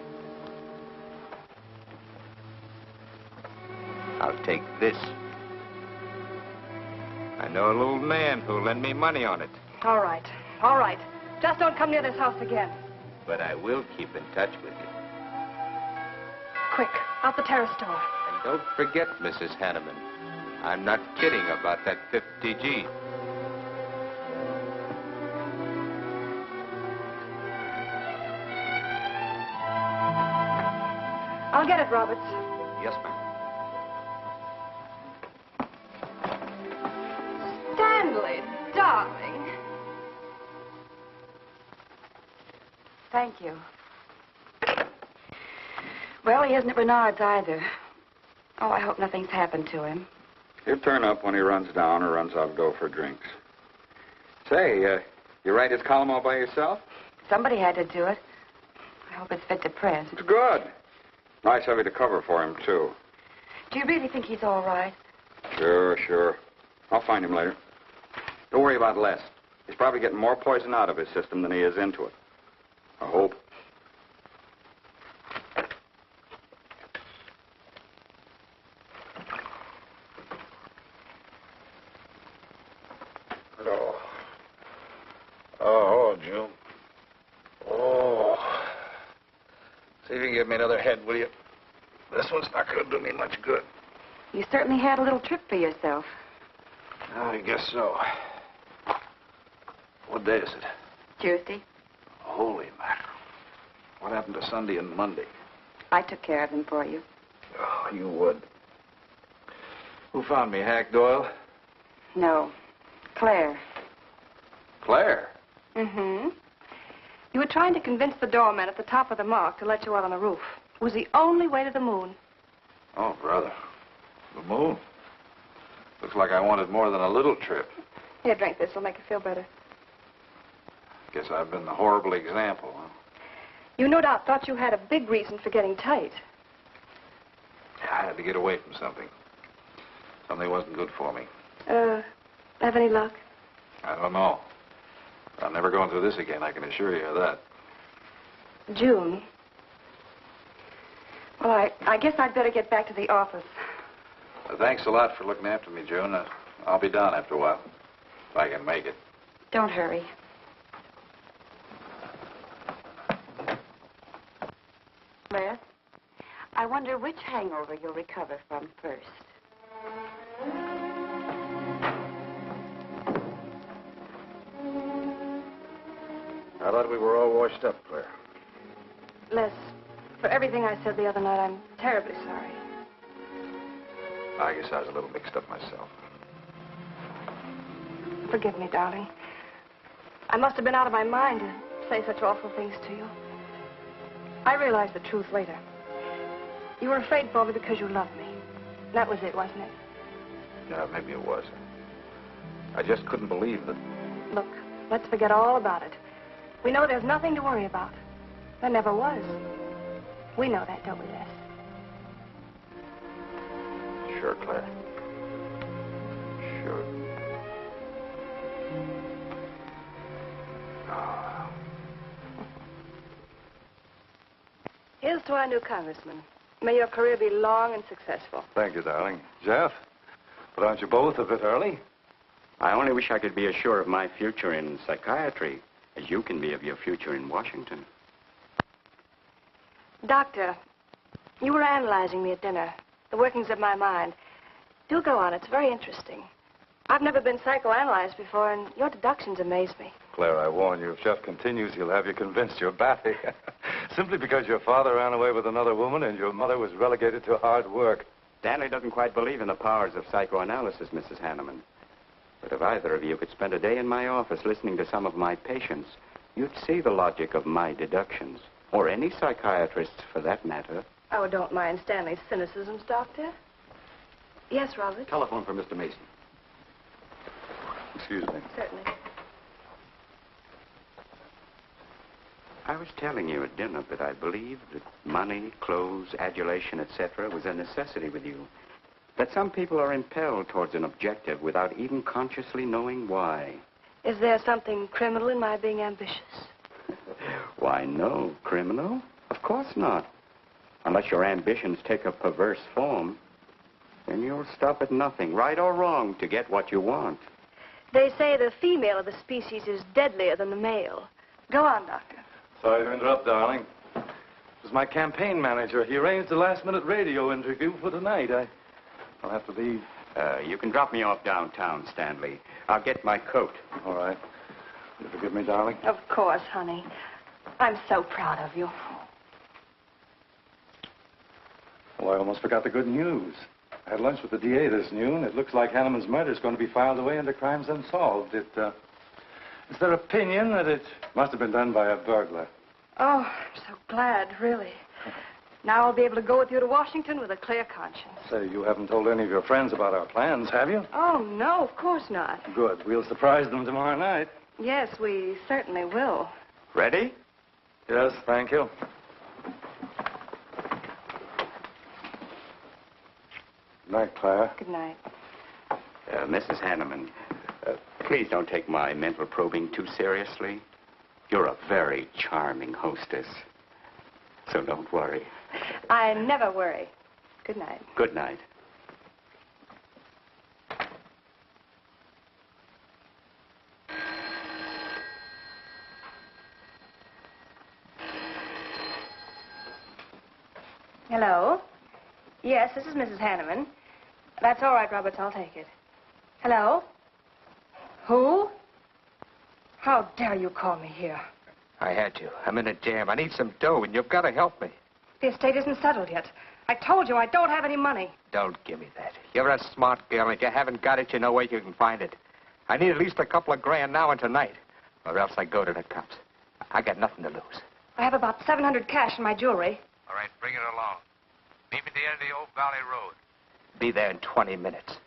I'll take this. I know a little man who'll lend me money on it. All right. All right. Just don't come near this house again. But I will keep in touch with you. Quick, out the terrace door. And don't forget, Mrs. Hanneman, I'm not kidding about that 50G. I'll get it, Roberts. Yes, ma'am. Stanley, darling. Thank you. Well, he isn't at Bernard's either. Oh, I hope nothing's happened to him. He'll turn up when he runs down or runs out to go for drinks. Say, you write his column all by yourself? Somebody had to do it. I hope it's fit to print. It's good. Nice of you to cover for him, too. Do you really think he's all right? Sure. I'll find him later. Don't worry about Les. He's probably getting more poison out of his system than he is into it. I hope. Hello. Oh, June. Oh. See if you can give me another head, will you? This one's not going to do me much good. You certainly had a little trip for yourself. I guess so. What day is it? Tuesday. Holy mackerel. What happened to Sunday and Monday? I took care of them for you. Oh, you would. Who found me, Hack Doyle? No. Claire. Claire? Mm-hmm. You were trying to convince the doorman at the top of the mark to let you out on the roof. It was the only way to the moon. Oh, brother. The moon? Looks like I wanted more than a little trip. Here, drink this. It'll make you feel better. Guess I've been the horrible example, huh? You no doubt thought you had a big reason for getting tight. I had to get away from something. Something wasn't good for me. Have any luck? I don't know. I'm never going through this again, I can assure you of that. June. Well, I guess I'd better get back to the office. Well, thanks a lot for looking after me, June. I'll be down after a while, if I can make it. Don't hurry. Les, I wonder which hangover you'll recover from first. I thought we were all washed up, Claire. Les, for everything I said the other night, I'm terribly sorry. I guess I was a little mixed up myself. Forgive me, darling. I must have been out of my mind to say such awful things to you. I realized the truth later. You were afraid for me because you loved me. That was it, wasn't it? Yeah, maybe it was. I just couldn't believe that. Look, let's forget all about it. We know there's nothing to worry about. There never was. We know that, don't we, Les? Sure, Claire. Sure. Oh. Condolences to our new congressman. May your career be long and successful. Thank you, darling. Jeff, but aren't you both a bit early? I only wish I could be as sure of my future in psychiatry as you can be of your future in Washington. Doctor, you were analyzing me at dinner, the workings of my mind. Do go on. It's very interesting. I've never been psychoanalyzed before, and your deductions amaze me. Claire, I warn you, if Jeff continues, he'll have you convinced you're batty. Simply because your father ran away with another woman and your mother was relegated to hard work. Stanley doesn't quite believe in the powers of psychoanalysis, Mrs. Hanneman. But if either of you could spend a day in my office listening to some of my patients, you'd see the logic of my deductions. Or any psychiatrist, for that matter. Oh, don't mind Stanley's cynicisms, Doctor. Yes, Robert? Telephone for Mr. Mason. Excuse me. Certainly. I was telling you at dinner that I believed that money, clothes, adulation, etc. was a necessity with you. That some people are impelled towards an objective without even consciously knowing why. Is there something criminal in my being ambitious? Why, no. Criminal? Of course not. Unless your ambitions take a perverse form, then you'll stop at nothing, right or wrong, to get what you want. They say the female of the species is deadlier than the male. Go on, Doctor. Sorry to interrupt, darling. This is my campaign manager. He arranged a last-minute radio interview for tonight. I'll have to leave. You can drop me off downtown, Stanley. I'll get my coat. All right. You forgive me, darling? Of course, honey. I'm so proud of you. Well, I almost forgot the good news. I had lunch with the DA this noon. It looks like Hanneman's murder is going to be filed away under crimes unsolved. It's their opinion that it must have been done by a burglar. Oh, I'm so glad, really. Now I'll be able to go with you to Washington with a clear conscience. Say, you haven't told any of your friends about our plans, have you? Oh, no, of course not. Good. We'll surprise them tomorrow night. Yes, we certainly will. Ready? Yes, thank you. Good night, Claire. Good night. Mrs. Hanneman, please don't take my mental probing too seriously. You're a very charming hostess. So don't worry. I never worry. Good night. Good night. Hello? Yes, this is Mrs. Hanneman. That's all right, Roberts. I'll take it. Hello? Who? How dare you call me here? I had to. I'm in a jam. I need some dough, and you've got to help me. The estate isn't settled yet. I told you I don't have any money. Don't give me that. You're a smart girl, and if you haven't got it, you know where you can find it. I need at least a couple of grand now and tonight, or else I go to the cops. I got nothing to lose. I have about $700 cash in my jewelry. All right, bring it along. Meet me at the end of the Old Valley Road. Be there in 20 minutes.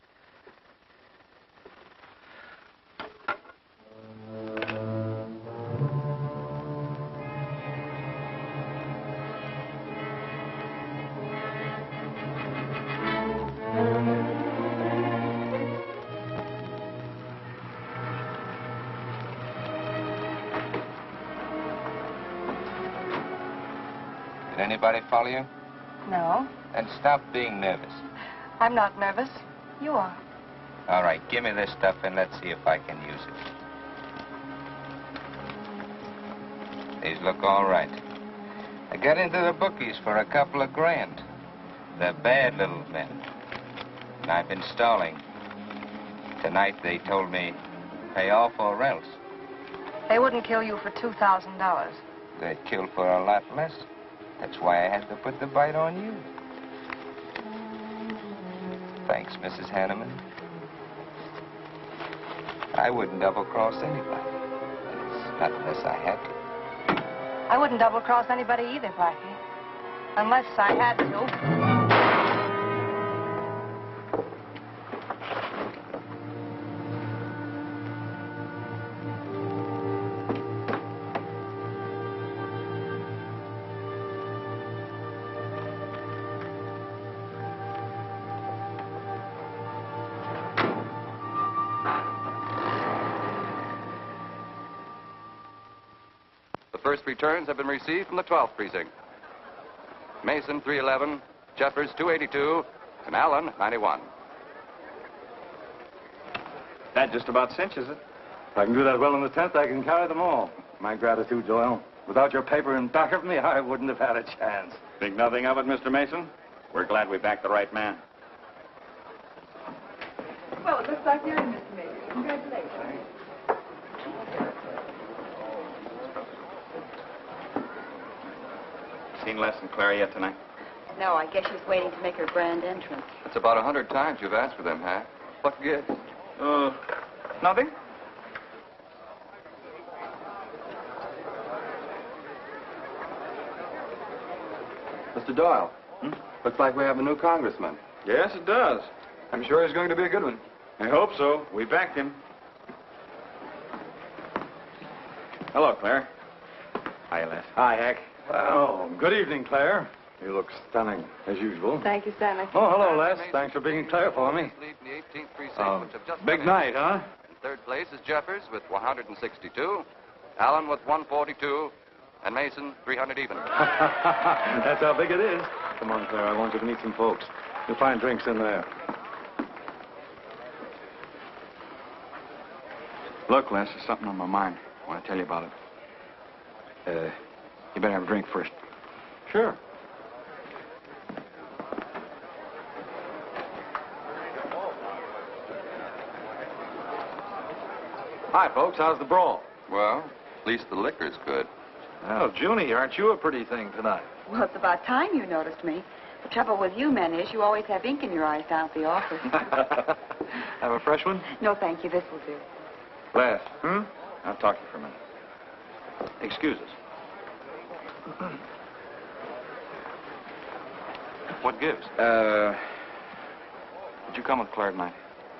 Did anybody follow you? No, Then stop being nervous. I'm not nervous. You are. All right, give me this stuff and let's see if I can use it. These look all right. I got into the bookies for a couple of grand. They're bad little men. And I've been stalling. Tonight they told me, pay off or else. They wouldn't kill you for $2,000. They'd kill for a lot less. That's why I had to put the bite on you. Thanks, Mrs. Hanneman. I wouldn't double-cross anybody. Not unless I had to. I wouldn't double-cross anybody either, Blackie. Unless I had to. The first returns have been received from the 12th precinct. Mason, 311, Jeffers, 282, and Allen, 91. That just about cinches it. If I can do that well in the 10th, I can carry them all. My gratitude, Doyle. Without your paper in back of me, I wouldn't have had a chance. Think nothing of it, Mr. Mason? We're glad we backed the right man. Well, it looks like you're in, Mr. Mason. Congratulations. Seen Les and Claire yet tonight? No, I guess she's waiting to make her grand entrance. It's about 100 times you've asked for them, huh? What gives? Nothing. Mr. Doyle, looks like we have a new congressman. Yes, it does. I'm sure he's going to be a good one. I hope so. We backed him. Hello, Claire. Hi, Les. Hi, Hank. Oh, good evening, Claire. You look stunning, as usual. Thank you, Stanley. Oh, hello, Les. Thanks for being Claire for me. Big night, huh? In third place is Jeffers with 162, Allen with 142, and Mason 300 even. That's how big it is. Come on, Claire. I want you to meet some folks. You'll find drinks in there. Look, Les, there's something on my mind. I want to tell you about it. You better have a drink first. Sure. Hi, folks. How's the brawl? Well, at least the liquor's good. Well, Junie, aren't you a pretty thing tonight? Well, it's about time you noticed me. The trouble with you men is you always have ink in your eyes down at the office. Have a fresh one? No, thank you. This will do. Les. I'll talk to you for a minute. Excuse us. What gives? Did you come with Claire tonight?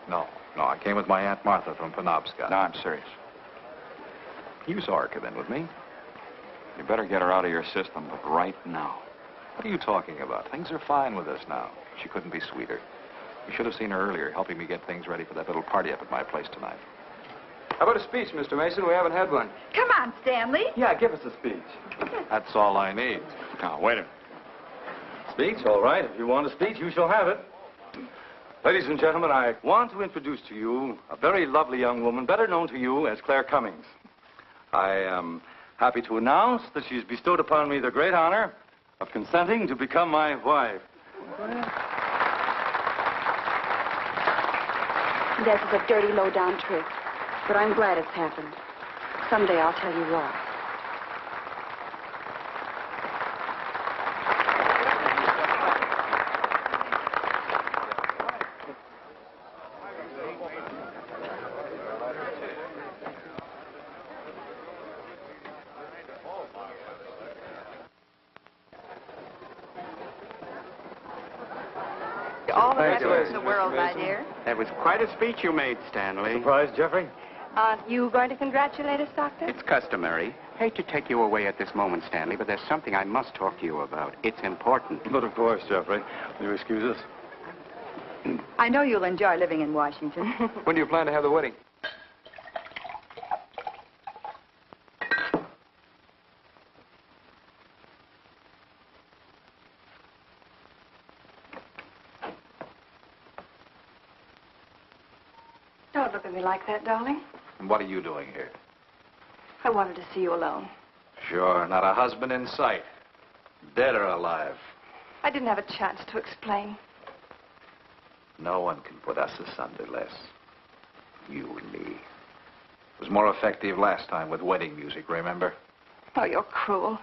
No, I came with my Aunt Martha from Penobscot. No, I'm serious. You saw her come in with me. You better get her out of your system, but right now. What are you talking about? Things are fine with us now. She couldn't be sweeter. You should have seen her earlier, helping me get things ready for that little party up at my place tonight. How about a speech, Mr. Mason? We haven't had one. Come on, Stanley. Yeah, give us a speech. That's all I need. Now, wait a minute. Speech, all right. If you want a speech, you shall have it. Ladies and gentlemen, I want to introduce to you a very lovely young woman, better known to you as Claire Cummings. I am happy to announce that she's bestowed upon me the great honor of consenting to become my wife. This is a dirty, low-down trick, but I'm glad it's happened. Someday I'll tell you why. All the Thank rest you. of the world, my dear. That was quite a speech you made, Stanley. Surprised, Jeffrey? Aren't you going to congratulate us, Doctor? It's customary. Hate to take you away at this moment, Stanley, but there's something I must talk to you about. It's important. But of course, Jeffrey. Will you excuse us? I know you'll enjoy living in Washington. When do you plan to have the wedding? Don't look at me like that, darling. And what are you doing here? I wanted to see you alone. Sure, not a husband in sight. Dead or alive. I didn't have a chance to explain. No one can put us asunder, Les. You and me. It was more effective last time with wedding music, remember? Oh, you're cruel.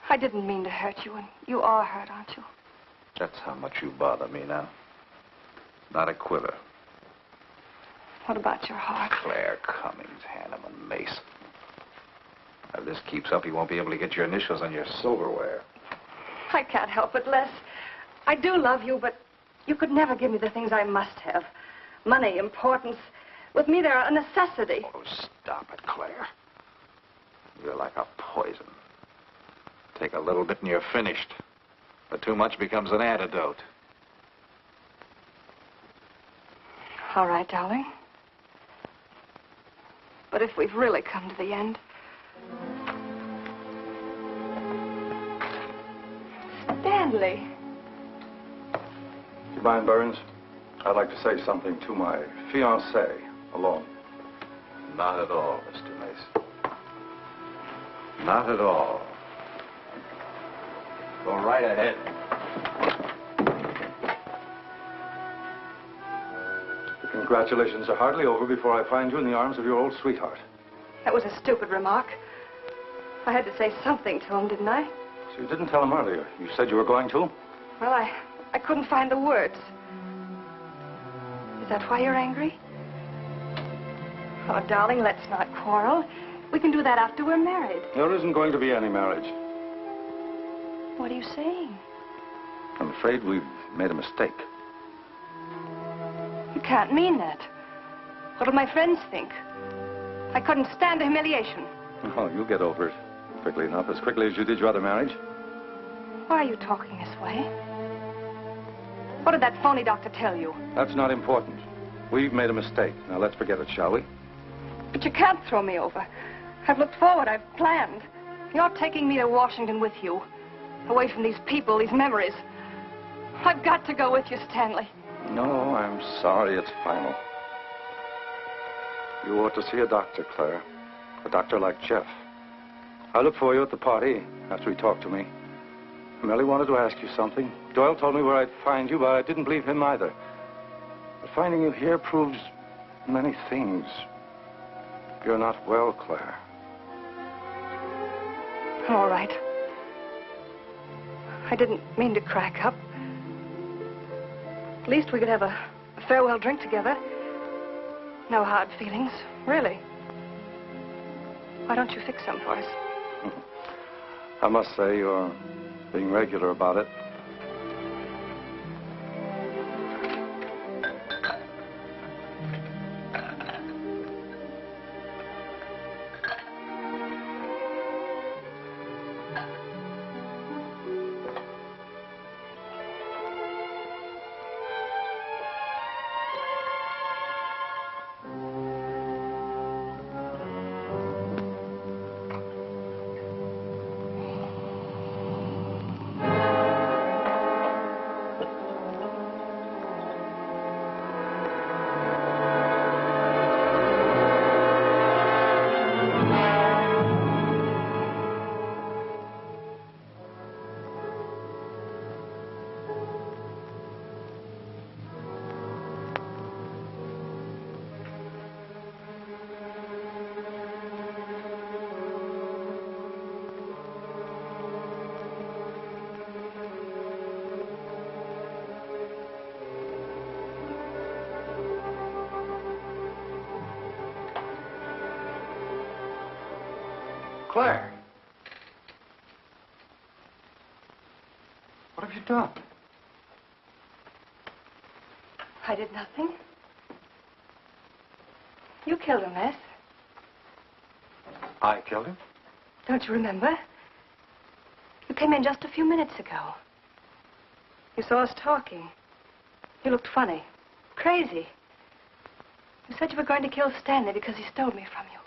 I didn't mean to hurt you, and you are hurt, aren't you? That's how much you bother me now. Not a quiver. What about your heart? Claire Cummings, Hanneman, Mason. If this keeps up, you won't be able to get your initials on your silverware. I can't help it, Les. I do love you, but you could never give me the things I must have. Money, importance. With me, they're a necessity. Oh, stop it, Claire. You're like a poison. Take a little bit and you're finished. But too much becomes an antidote. All right, darling. But if we've really come to the end... Stanley. Stanley. Do you mind, Burns? I'd like to say something to my fiancée alone. Not at all, Mr. Mason. Not at all. Go right ahead. The congratulations are hardly over before I find you in the arms of your old sweetheart. That was a stupid remark. I had to say something to him, didn't I? So you didn't tell him earlier. You said you were going to? Well, I couldn't find the words. Is that why you're angry? Oh, darling, let's not quarrel. We can do that after we're married. There isn't going to be any marriage. What are you saying? I'm afraid we've made a mistake. You can't mean that. What'll my friends think? I couldn't stand the humiliation. Oh, you'll get over it quickly enough, as quickly as you did your other marriage. Why are you talking this way? What did that phony doctor tell you? That's not important. We've made a mistake. Now, let's forget it, shall we? But you can't throw me over. I've looked forward. I've planned. You're taking me to Washington with you. Away from these people, these memories. I've got to go with you, Stanley. No, I'm sorry. It's final. You ought to see a doctor, Claire. A doctor like Jeff. I'll look for you at the party after he talked to me. I merely wanted to ask you something. Doyle told me where I'd find you, but I didn't believe him either. But finding you here proves many things. You're not well, Claire. All right. I didn't mean to crack up. At least we could have a farewell drink together. No hard feelings, really. Why don't you fix some for us? I must say you're being regular about it. Claire. What have you done? I did nothing. You killed him, Les. I killed him? Don't you remember? You came in just a few minutes ago. You saw us talking. You looked funny. Crazy. You said you were going to kill Stanley because he stole me from you.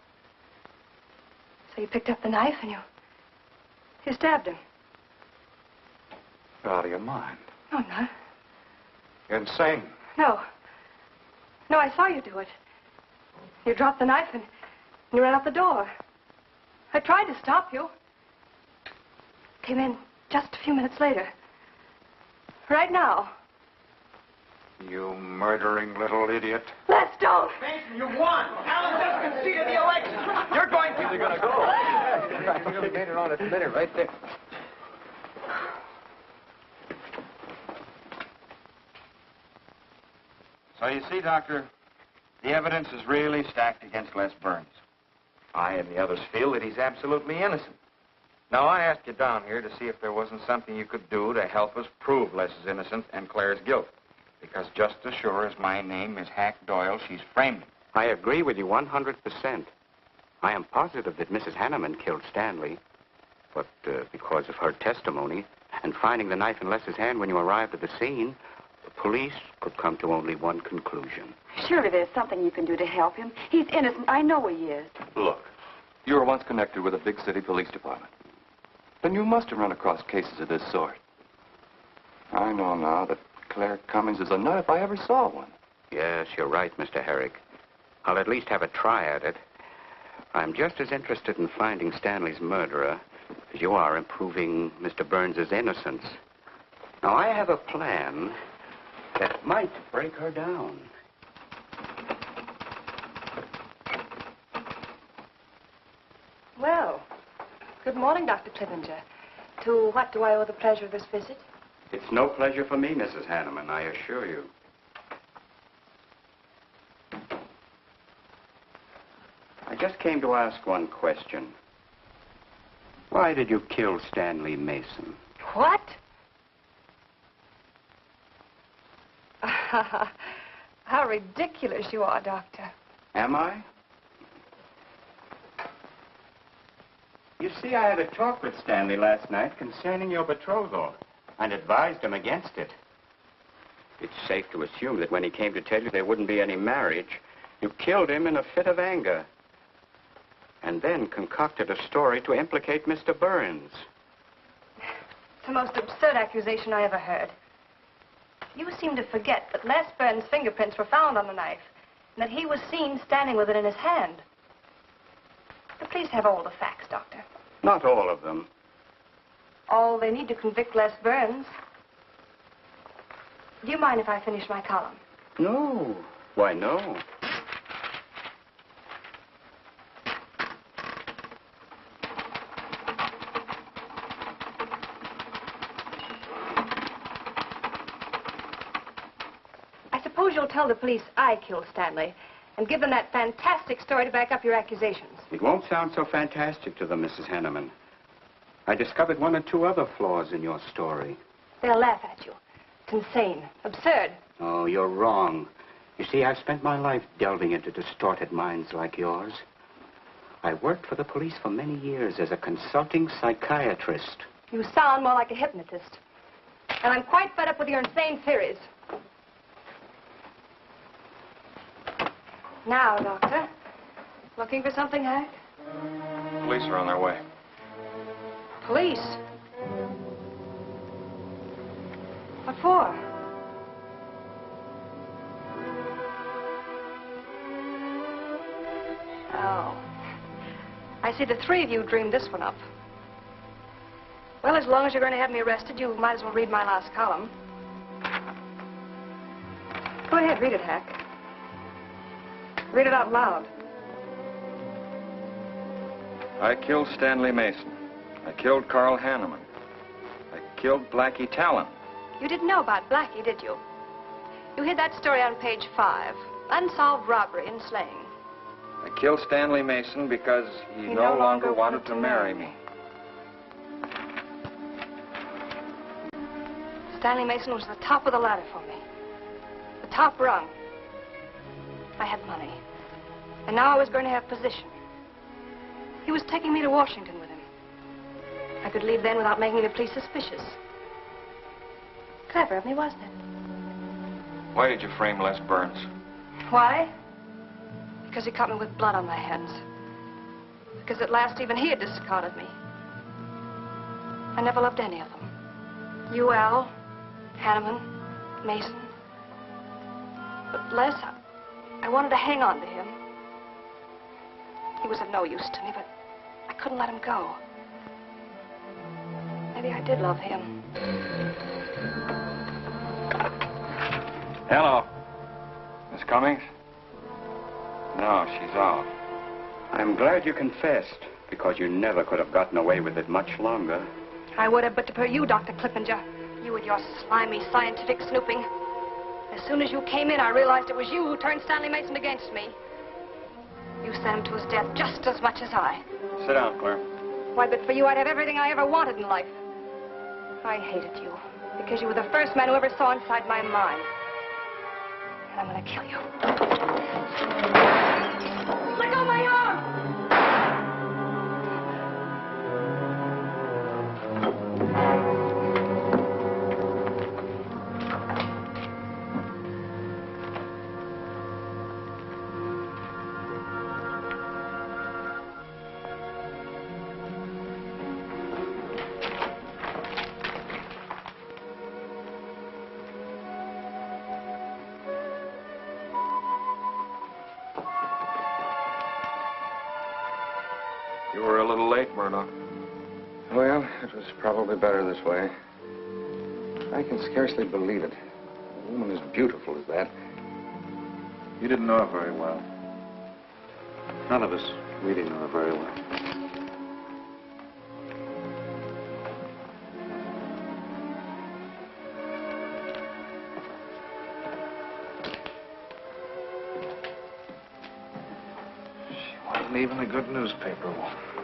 So you picked up the knife and you stabbed him. You're out of your mind. No, I'm not. You're insane. No. No, I saw you do it. You dropped the knife and you ran out the door. I tried to stop you. Came in just a few minutes later. Right now. You murdering little idiot. Les, don't! Mason, you won! Alan just conceded the election! You're going to... You're gonna go. You made it on its minute right there. So you see, Doctor, the evidence is really stacked against Les Burns. I and the others feel that he's absolutely innocent. Now, I asked you down here to see if there wasn't something you could do to help us prove Les's innocence and Claire's guilt. Because just as sure as my name is Hack Doyle, she's framed him. I agree with you 100%. I am positive that Mrs. Hanneman killed Stanley. But because of her testimony and finding the knife in Les's hand when you arrived at the scene, the police could come to only one conclusion. Surely there's something you can do to help him. He's innocent. I know he is. Look, you were once connected with a big city police department. Then you must have run across cases of this sort. I know now that Claire Cummings is a nut if I ever saw one. Yes, you're right, Mr. Herrick. I'll at least have a try at it. I'm just as interested in finding Stanley's murderer as you are in proving Mr. Burns' innocence. Now, I have a plan that might break her down. Well, good morning, Dr. Clippinger. To what do I owe the pleasure of this visit? It's no pleasure for me, Mrs. Hanneman, I assure you. I just came to ask one question. Why did you kill Stanley Mason? What? How ridiculous you are, Doctor. Am I? You see, I had a talk with Stanley last night concerning your betrothal and advised him against it. It's safe to assume that when he came to tell you there wouldn't be any marriage, you killed him in a fit of anger and then concocted a story to implicate Mr. Burns. It's the most absurd accusation I ever heard. You seem to forget that Les Burns' fingerprints were found on the knife and that he was seen standing with it in his hand. The police have all the facts, Doctor. Not all of them. All they need to convict Les Burns. Do you mind if I finish my column? No. Why, no. I suppose you'll tell the police I killed Stanley and give them that fantastic story to back up your accusations. It won't sound so fantastic to them, Mrs. Hanneman. I discovered one or two other flaws in your story. They'll laugh at you. It's insane, absurd. Oh, you're wrong. You see, I've spent my life delving into distorted minds like yours. I worked for the police for many years as a consulting psychiatrist. You sound more like a hypnotist. And I'm quite fed up with your insane theories. Now, Doctor, looking for something, Hank? Police are on their way. Police? What for? Oh. I see the three of you dreamed this one up. Well, as long as you're going to have me arrested, you might as well read my last column. Go ahead, read it, Hack. Read it out loud. I killed Stanley Mason. I killed Carl Hanneman. I killed Blackie Talon. You didn't know about Blackie, did you? You hid that story on page 5. Unsolved robbery and slaying. I killed Stanley Mason because he no longer wanted to marry me. Stanley Mason was the top of the ladder for me. The top rung. I had money. And now I was going to have position. He was taking me to Washington with him. I could leave then without making the police suspicious. Clever of me, wasn't it? Why did you frame Les Burns? Why? Because he caught me with blood on my hands. Because at last even he had discarded me. I never loved any of them. You, Al, Hanneman, Mason. But Les, I wanted to hang on to him. He was of no use to me, but I couldn't let him go. Maybe I did love him. Hello. Miss Cummings? No, she's off. I'm glad you confessed, because you never could have gotten away with it much longer. I would have, but for you, Dr. Clippinger. You with your slimy scientific snooping. As soon as you came in, I realized it was you who turned Stanley Mason against me. You sent him to his death just as much as I. Sit down, Claire. Why, but for you, I'd have everything I ever wanted in life. I hated you because you were the first man who ever saw inside my mind. And I'm going to kill you. Let go of my arm! You were a little late, Murdoch. Well, it was probably better this way. I can scarcely believe it. A woman as beautiful as that. You didn't know her very well. None of us really know her very well. She wasn't even a good newspaper woman.